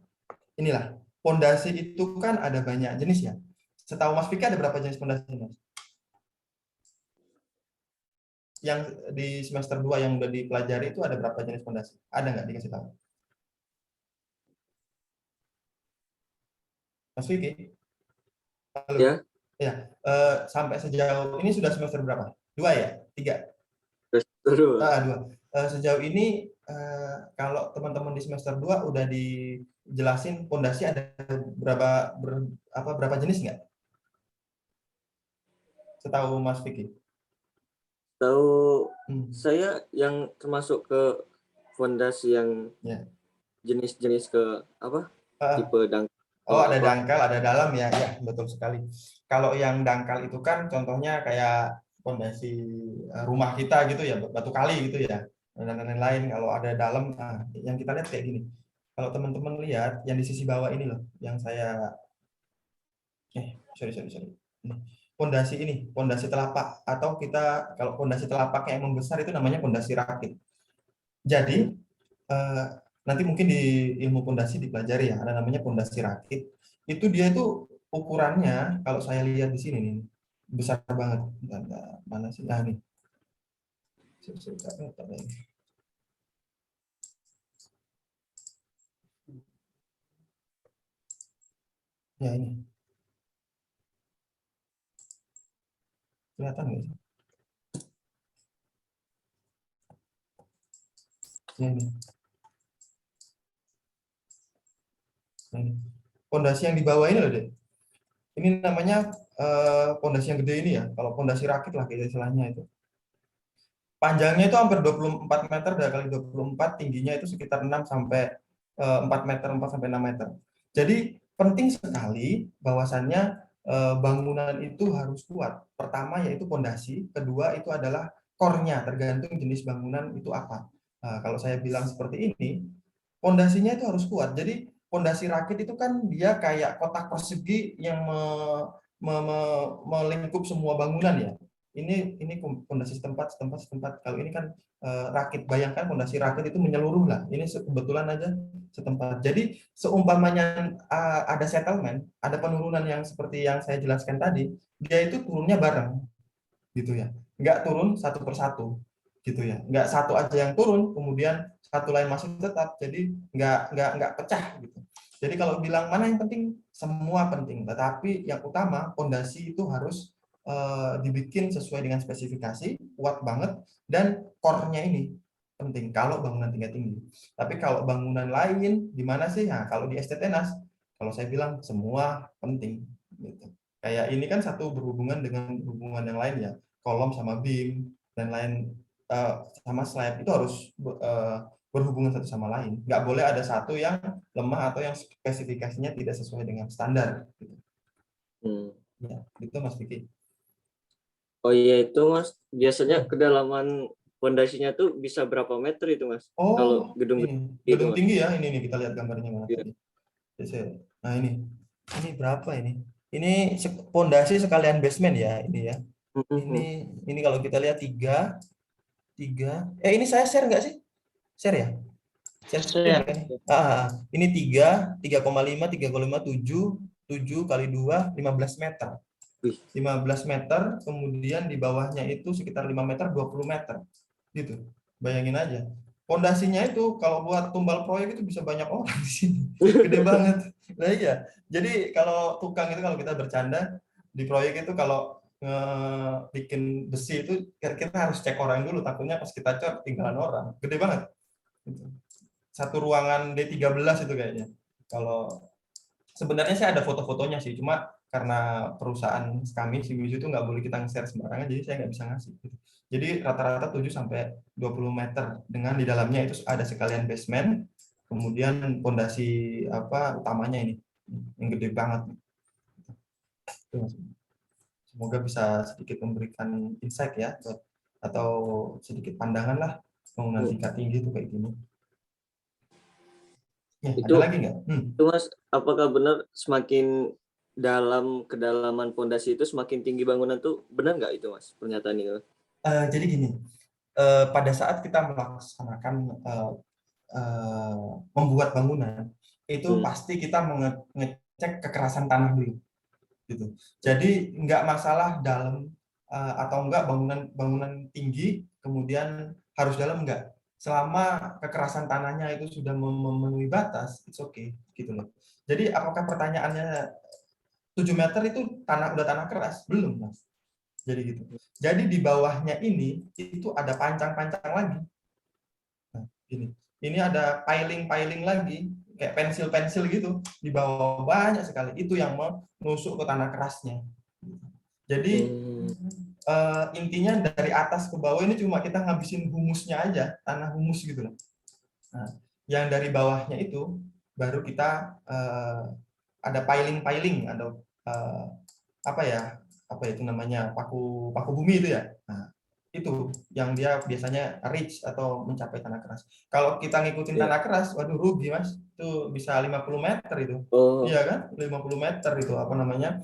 inilah pondasi itu kan ada banyak jenis ya. Setahu Mas Fika ada berapa jenis pondasi, Mas? Yang di semester 2 yang udah dipelajari itu ada berapa jenis pondasi? Ada nggak dikasih tahu? Mas Fiki? Halo. Ya, Ya, sampai sejauh ini sudah semester berapa? 2 ya? 3? terus. Dua. Sejauh ini kalau teman-teman di semester 2 udah dijelasin pondasi ada berapa jenis nggak? Setahu Mas Vicky? Tahu Hmm. saya yang termasuk ke fondasi yang Ya. jenis-jenis ke apa? Ah, Tipe dangkal Oh, atau ada apa? dangkal, ada dalam ya, ya betul sekali. Kalau yang dangkal itu kan contohnya kayak pondasi rumah kita gitu ya, batu kali gitu ya, dan lain-lain. Kalau ada dalam, yang kita lihat kayak gini. Kalau teman-teman lihat yang di sisi bawah ini loh, yang saya, sorry. Pondasi ini, pondasi telapak, atau kita kalau pondasi telapaknya yang membesar itu namanya pondasi rakit. Jadi nanti mungkin di ilmu pondasi dipelajari ya, ada namanya pondasi rakit. Itu dia itu ukurannya kalau saya lihat di sini nih besar banget. Bentar, mana sih? Nah nih. Ya ini. Kelihatan nggak sih? Ya ini. Nah, ini. Pondasi yang di bawah ini loh, Dek. Ini namanya pondasi yang gede ini ya. Kalau pondasi rakit lah kayak istilahnya itu. Panjangnya itu hampir 24 meter kali 24, tingginya itu sekitar 6 sampai 4 meter, 4 sampai 6 meter. Jadi penting sekali bahwasannya bangunan itu harus kuat. Pertama yaitu pondasi, kedua itu adalah core-nya, tergantung jenis bangunan itu apa. Nah, kalau saya bilang seperti ini, pondasinya itu harus kuat. Jadi pondasi rakit itu kan dia kayak kotak persegi yang melingkup semua bangunan ya. Ini pondasi setempat. Kalau ini kan rakit, bayangkan pondasi rakit itu menyeluruh lah. Ini kebetulan aja setempat. Jadi seumpamanya ada settlement, ada penurunan yang seperti yang saya jelaskan tadi, dia itu turunnya bareng, gitu ya. Nggak turun satu persatu, gitu ya. Nggak satu aja yang turun, kemudian satu lain masih tetap. Jadi nggak pecah, gitu. Jadi kalau bilang mana yang penting, semua penting. Tetapi yang utama pondasi itu harus dibikin sesuai dengan spesifikasi, kuat banget, dan core-nya ini penting kalau bangunan tinggi. Tapi kalau bangunan lain gimana sih? Nah, kalau di STTNAS, kalau saya bilang semua penting, gitu. Kayak ini kan satu berhubungan dengan hubungan yang lain ya, kolom sama beam dan lain sama slab itu harus berhubungan satu sama lain. Nggak boleh ada satu yang lemah atau yang spesifikasinya tidak sesuai dengan standar. Gitu. Hmm. Ya, itu Mas Vicky. Oh iya itu Mas, biasanya kedalaman pondasinya tuh bisa berapa meter itu Mas? Kalau Oh, gedung ini itu gedung Mas. tinggi ya. Ini kita lihat gambarnya mana Iya. tadi. Nah ini berapa ini? Ini pondasi sekalian basement ya ini ya. Mhm. Ini kalau kita lihat tiga. Ini saya share nggak sih? Share ya? Share screen Share. kan? Ini 3,5, 3,5, 7 kali 2, 15 meter. Wih. 15 meter, kemudian di bawahnya itu sekitar 5 meter, 20 meter. Gitu. Bayangin aja. Pondasinya itu kalau buat tumbal proyek itu bisa banyak orang di sini. Gede banget. Nah iya. Jadi kalau tukang itu kalau kita bercanda di proyek itu kalau bikin besi itu kita harus cek orang dulu, takutnya pas kita cek tinggalan orang. Gede banget. Gitu. Satu ruangan D13 itu kayaknya. Kalau sebenarnya saya ada foto-fotonya sih, cuma karena perusahaan kami Siwisu itu nggak boleh kita nge-share sembarangan, jadi saya nggak bisa ngasih. Jadi rata-rata 7 sampai 20 meter dengan di dalamnya itu ada sekalian basement, kemudian pondasi utamanya ini yang gede banget. Semoga bisa sedikit memberikan insight ya atau sedikit pandangan lah bangunan tingkat tinggi itu kayak gini. Ya, Itu ada lagi nggak? Itu Mas, apakah benar semakin dalam kedalaman pondasi itu semakin tinggi bangunan tuh, benar nggak itu Mas pernyataan itu? Jadi gini, pada saat kita melaksanakan membuat bangunan itu pasti kita mengecek kekerasan tanah dulu, gitu. Jadi nggak masalah dalam atau enggak bangunan tinggi kemudian harus dalam enggak, selama kekerasan tanahnya itu sudah memenuhi batas, it's okay, gitu loh. Jadi apakah pertanyaannya 7 meter itu udah tanah keras? Belum, Mas. Jadi gitu. Jadi di bawahnya ini itu ada pancang-pancang lagi. Nah, ini ada piling-piling lagi, kayak pensil-pensil gitu di bawah banyak sekali. Itu yang menusuk ke tanah kerasnya. Jadi intinya dari atas ke bawah ini cuma kita ngabisin humusnya aja, tanah humus gitu loh. Nah, yang dari bawahnya itu baru kita ada piling-piling atau apa itu namanya paku bumi itu ya. Nah, itu yang dia biasanya reach atau mencapai tanah keras. Kalau kita ngikutin tanah keras, waduh rugi Mas. Itu bisa 50 meter itu. Iya kan? 50 meter itu apa namanya?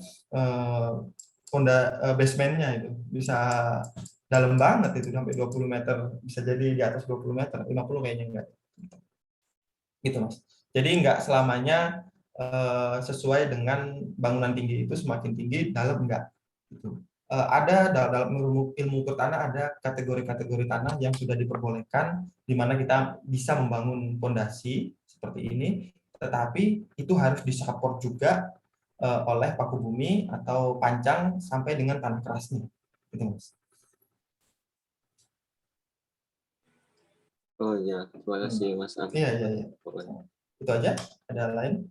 Basementnya itu bisa dalam banget itu sampai 20 meter, bisa jadi di atas 20 meter, 50 kayaknya enggak. Gitu Mas. Jadi enggak selamanya sesuai dengan bangunan tinggi itu semakin tinggi dalam enggak. Gitu. Ada dalam ilmu tanah ada kategori-kategori tanah yang sudah diperbolehkan di mana kita bisa membangun fondasi seperti ini, tetapi itu harus disupport juga oleh paku bumi atau pancang sampai dengan tanah kerasnya. Gitu, Mas. Oh iya, terima kasih Mas Af. Iya. Itu aja. Ada lain?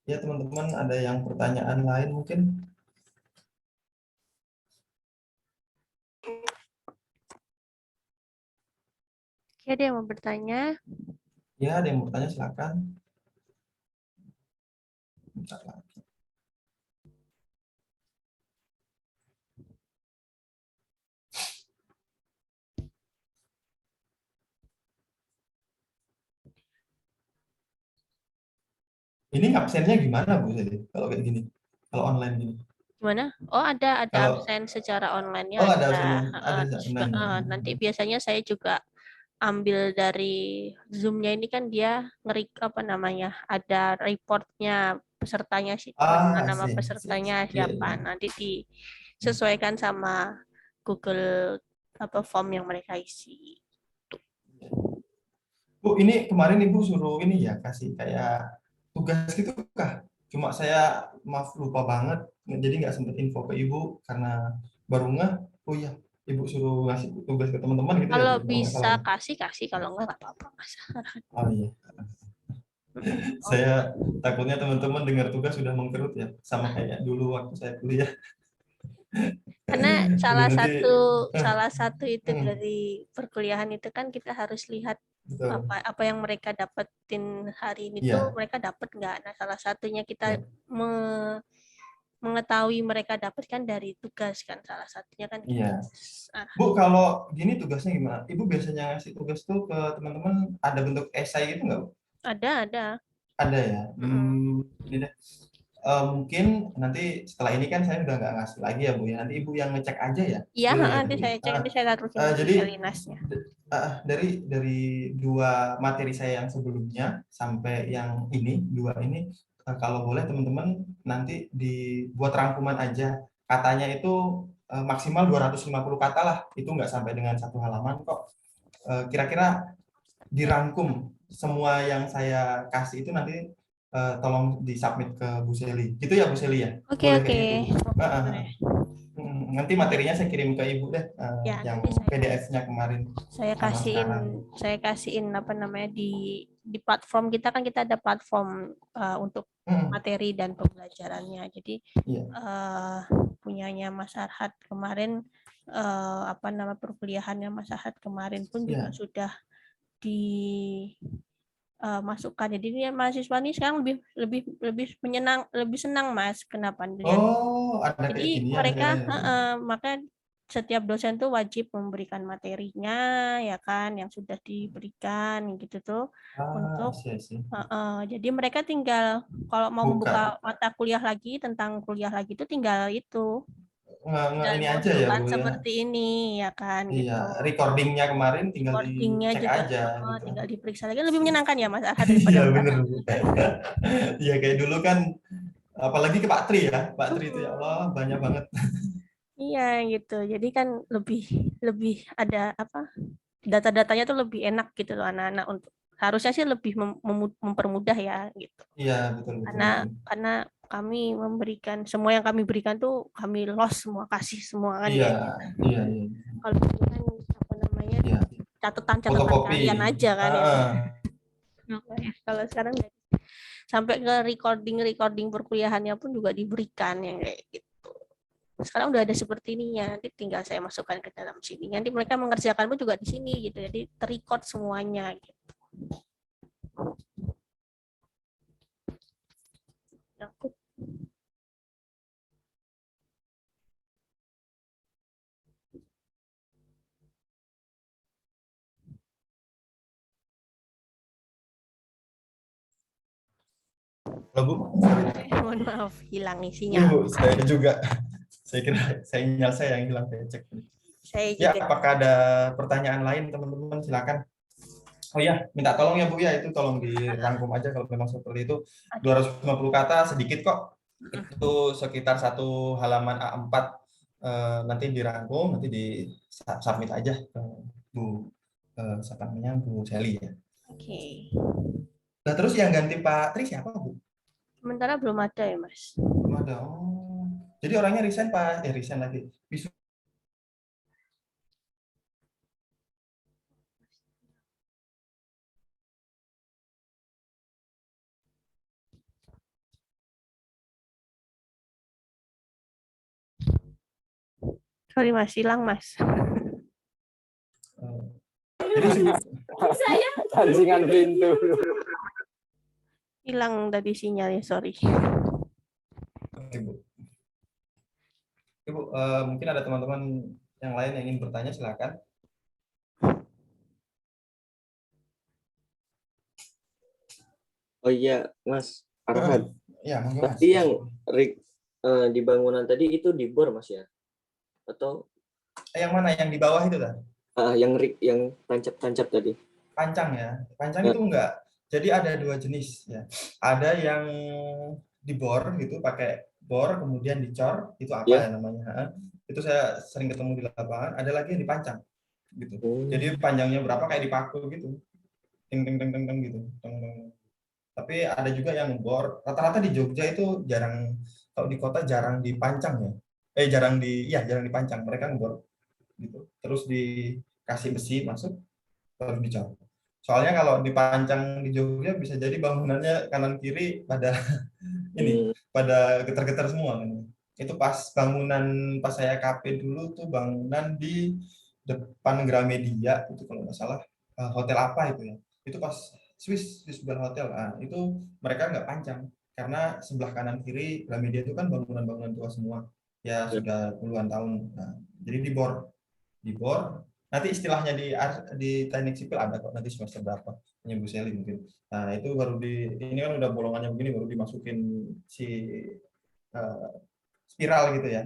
Ya teman-teman, ada yang pertanyaan lain mungkin? Oke, ada yang mau bertanya? Ya, ada yang mau bertanya silakan. Bentar lagi. Ini absennya gimana Bu? Kalau kayak gini, kalau online gini? Gimana? Oh, ada Kalau absen secara online-nya ada ada. absennya, ada online. Nanti biasanya saya juga ambil dari Zoom-nya ini kan dia apa namanya? Ada reportnya pesertanya sih, nama pesertanya siapa. Nanti disesuaikan sama Google form yang mereka isi. Bu, ini kemarin Ibu suruh ini ya, kasih kayak tugas gitu kah? Cuma saya maaf lupa banget, jadi nggak sempat info ke Ibu karena baru nggak. Oh iya, Ibu suruh ngasih tugas ke teman-teman gitu ya? Kalau Bu? bisa kasih, kalau nggak apa-apa. Oh iya. Saya takutnya teman-teman dengar tugas sudah mengkerut ya, sama kayak dulu waktu saya kuliah. Karena Udah nanti, salah satu itu hmm, dari perkuliahan itu kan kita harus lihat betul. apa yang mereka dapetin hari ini tuh Iya, mereka dapat nggak. Nah, salah satunya kita iya, mengetahui mereka dapat kan dari tugas kan, salah satunya kan gitu. iya. Ah, Bu, kalau gini tugasnya gimana? Ibu biasanya ngasih tugas tuh ke teman-teman ada bentuk esai gitu nggak, Bu? ada. Ada ya. Mm-mm. Ini deh. Mungkin nanti setelah ini kan saya udah nggak ngasih lagi ya, Bu ya. Nanti Ibu yang ngecek aja ya. Iya, Betul ya, nanti Bu ya. saya cek, nanti saya taruhin di Jadi Elinasnya. dari dua materi saya yang sebelumnya sampai yang ini, dua ini, kalau boleh teman-teman nanti dibuat rangkuman aja. Katanya itu maksimal 250 kata lah. Itu nggak sampai dengan satu halaman kok. Kira-kira dirangkum semua yang saya kasih itu nanti tolong disubmit ke Bu Seli. Gitu ya Bu Seli ya? Oke, Boleh oke. kayak gitu. Oke, boleh. Nanti materinya saya kirim ke Ibu deh, Ya, yang nanti PDF-nya kemarin saya sama sekarang. kasihin apa namanya di platform kita kan kita ada platform untuk Hmm, materi dan pembelajarannya. Jadi iya, punyanya Mas Arhat kemarin apa nama perkuliahannya Mas Arhat kemarin pun juga iya. sudah dimasukkan. Jadi dia mahasiswa ini sekarang lebih lebih senang Mas. Kenapa? Oh, ada kayak Jadi ginian mereka sekarang ya, Bu? maka setiap dosen tuh wajib memberikan materinya ya kan yang sudah diberikan gitu tuh untuk Sih. jadi mereka tinggal kalau mau Buka, membuka mata kuliah lagi tentang kuliah lagi itu tinggal ini aja ya, masukkan Bu ya. seperti ini ya kan Iya, gitu. recordingnya kemarin tinggal Recordingnya dicek juga aja gitu. tinggal diperiksa lagi lebih menyenangkan ya Mas Arha daripada Iya Mas bener, Arha. Bu. Iya kayak dulu kan, apalagi ke Pak Tri ya. Pak Tri itu ya Allah Mm-mm. banyak banget. Iya gitu. Jadi kan lebih lebih ada apa data-datanya tuh lebih enak gitu loh anak-anak untuk harusnya sih lebih mempermudah ya gitu. Iya betul betul Karena betul. karena kami memberikan semua yang kami berikan tuh kami loss semua kasih semua kan Iya kayak gitu. iya iya Kalau itu kan apa namanya iya. catatan-catatan Fotokopi. kalian aja kan yang Ah, kalau sekarang sampai ke recording perkuliahannya pun juga diberikan yang kayak gitu. Sekarang udah ada seperti ininya, nanti tinggal saya masukkan ke dalam sini. Nanti mereka mengerjakan pun juga di sini gitu, jadi terrecord semuanya gitu. Aku Halo Bu. mohon maaf hilang nih Iya sinyal. Bu, saya juga. Saya kira sinyal saya yang hilang, saya cek. Saya Ya, juga apakah ada pertanyaan lain teman-teman? Silakan. Oh iya, minta tolong ya Bu ya, itu tolong dirangkum aja kalau memang seperti itu. 250 kata sedikit kok. Itu sekitar satu halaman A4, nanti dirangkum, nanti di submit aja ke Bu, siapa namanya, Bu Sally ya. oke. Nah, terus yang ganti Pak Tri siapa Bu? Sementara belum ada ya Mas. Belum ada. Oh. Jadi orangnya resign Pak, resign lagi. Sorry Mas, hilang Mas. Jadi Pancingan pintu. Hilang tadi sinyalnya, sorry. oke, Bu. Ibu, mungkin ada teman-teman yang lain yang ingin bertanya, silakan. Oh iya, Mas Arhad. Ya, monggo Mas. Tadi yang di bangunan tadi itu dibor Mas ya? Atau Yang mana? Yang di bawah itu kan? yang tancap-tancap tadi? Pancang ya. Pancang itu enggak. Jadi ada dua jenis ya. Ada yang dibor gitu pakai bor kemudian dicor, itu apa Ya. ya namanya? Itu saya sering ketemu di lapangan. Ada lagi yang dipancang gitu. Hmm. Jadi panjangnya berapa kayak dipaku gitu. Ting ting ting ting ting gitu. Ting, ting. Tapi ada juga yang bor. Rata-rata di Jogja itu jarang, kalau di kota jarang dipancang ya. Jarang dipancang. Mereka ngebor gitu. Terus dikasih besi masuk baru dicor. Soalnya kalau dipancang di Jogja bisa jadi bangunannya kanan kiri pada ini, pada getar-getar semua. Itu pas bangunan pas saya KP dulu tuh bangunan di depan Gramedia itu kalau nggak salah, hotel apa itu ya. Itu pas Swiss Bell Hotel. Nah, itu mereka nggak pancang karena sebelah kanan kiri Gramedia itu kan bangunan-bangunan tua semua. Ya Ya. sudah puluhan tahun. Nah, jadi dibor. Nanti istilahnya di teknik sipil ada kok nanti semester berapa. Hanya Bu Seli mungkin. Nah, itu baru ini kan udah bolongannya begini baru dimasukin si eh, spiral gitu ya,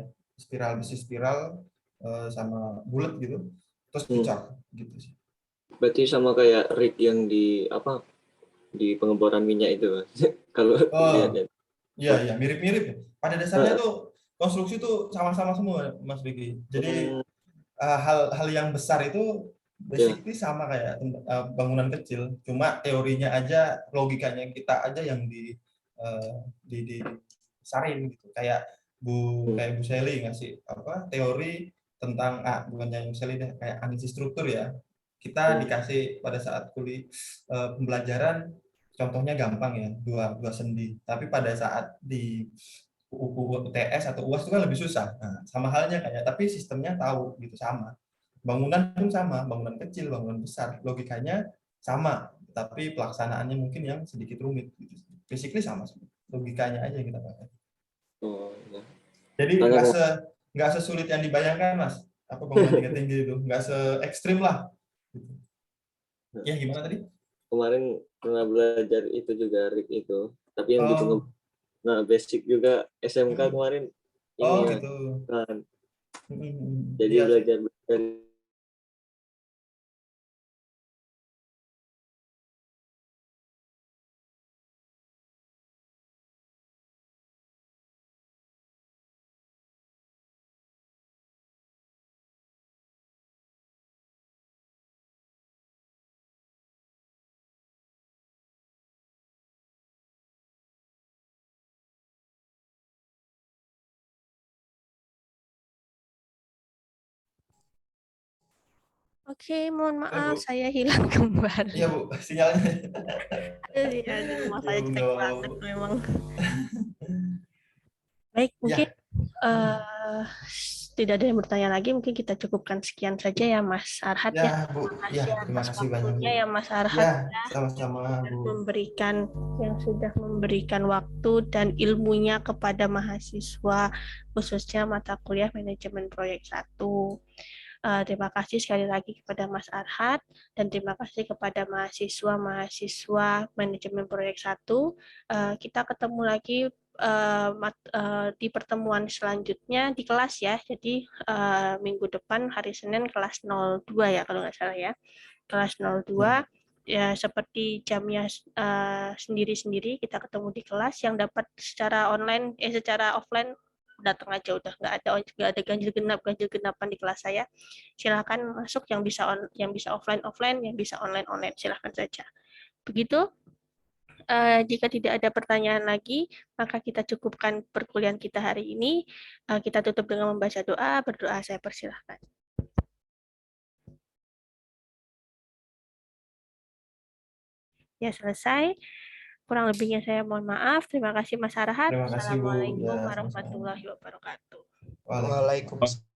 besi spiral sama bulat gitu, terus Hmm. dicor gitu sih. Berarti sama kayak rig yang di apa di pengeboran minyak itu, Mas. Kalau Oh, lihat ya. iya mirip-mirip ya. Pada dasarnya tuh konstruksi tuh sama-sama semua Mas Vicky. Jadi Hmm, hal-hal yang besar itu ya. basically sama kayak bangunan kecil, cuma teorinya aja, logikanya kita aja yang di sarin gitu. Kayak Bu Seli ngasih apa teori tentang bukannya Bu Seli deh, kayak analisis struktur ya. Kita Hmm. dikasih pada saat pembelajaran contohnya gampang ya, dua sendi. Tapi pada saat di UTS atau UAS itu kan lebih susah. Nah, sama halnya kayak, tapi sistemnya tahu gitu sama. Bangunan pun sama, bangunan kecil, bangunan besar, logikanya sama, tapi pelaksanaannya mungkin yang sedikit rumit. Gitu. Basically sama, logikanya aja yang kita pakai. Oh, ya. Jadi Banyak, Mas. nggak sesulit yang dibayangkan mas. Apa bangunan tinggi itu nggak se ekstrim lah. Gitu. Ya gimana tadi? Kemarin pernah belajar itu juga rig itu, tapi yang di Oh, nah basic juga SMK kemarin oh ini ya. gitu. Kan. Jadi Iya sih. belajar dari Oke, mohon maaf Bu. saya hilang Iya kembali. Bu, sinyalnya. Ya, di rumah Ya saya Bu, nggak jelek apa-apa banget Bu. memang. Baik, mungkin Ya, eh, tidak ada yang bertanya lagi. Mungkin kita cukupkan sekian saja ya, Mas Arhat ya ya. Bu, Terima ya kasih terima atas kasih banyak Bu. waktunya ya, Mas Ya, Arhat. sama-sama Bu. Yang sudah memberikan waktu dan ilmunya kepada mahasiswa, khususnya mata kuliah manajemen proyek 1. Terima kasih sekali lagi kepada Mas Arhat dan terima kasih kepada mahasiswa-mahasiswa manajemen proyek 1. Kita ketemu lagi di pertemuan selanjutnya di kelas ya. Jadi minggu depan hari Senin kelas 02 ya kalau nggak salah ya. Kelas 02 ya seperti jamnya sendiri-sendiri kita ketemu di kelas. Yang dapat secara offline datang aja, udah nggak ada ganjil genapan di kelas saya. Silakan masuk, yang bisa offline, yang bisa online, silakan saja. Begitu. Jika tidak ada pertanyaan lagi, maka kita cukupkan perkuliahan kita hari ini. Kita tutup dengan membaca doa. Berdoa, saya persilahkan. Ya, selesai. Kurang lebihnya saya mohon maaf. Terima kasih Mas Arhat. Terima kasih Bu. Ya, Assalamualaikum sama-sama. warahmatullahi wabarakatuh. Waalaikumsalam. Waalaikumsalam.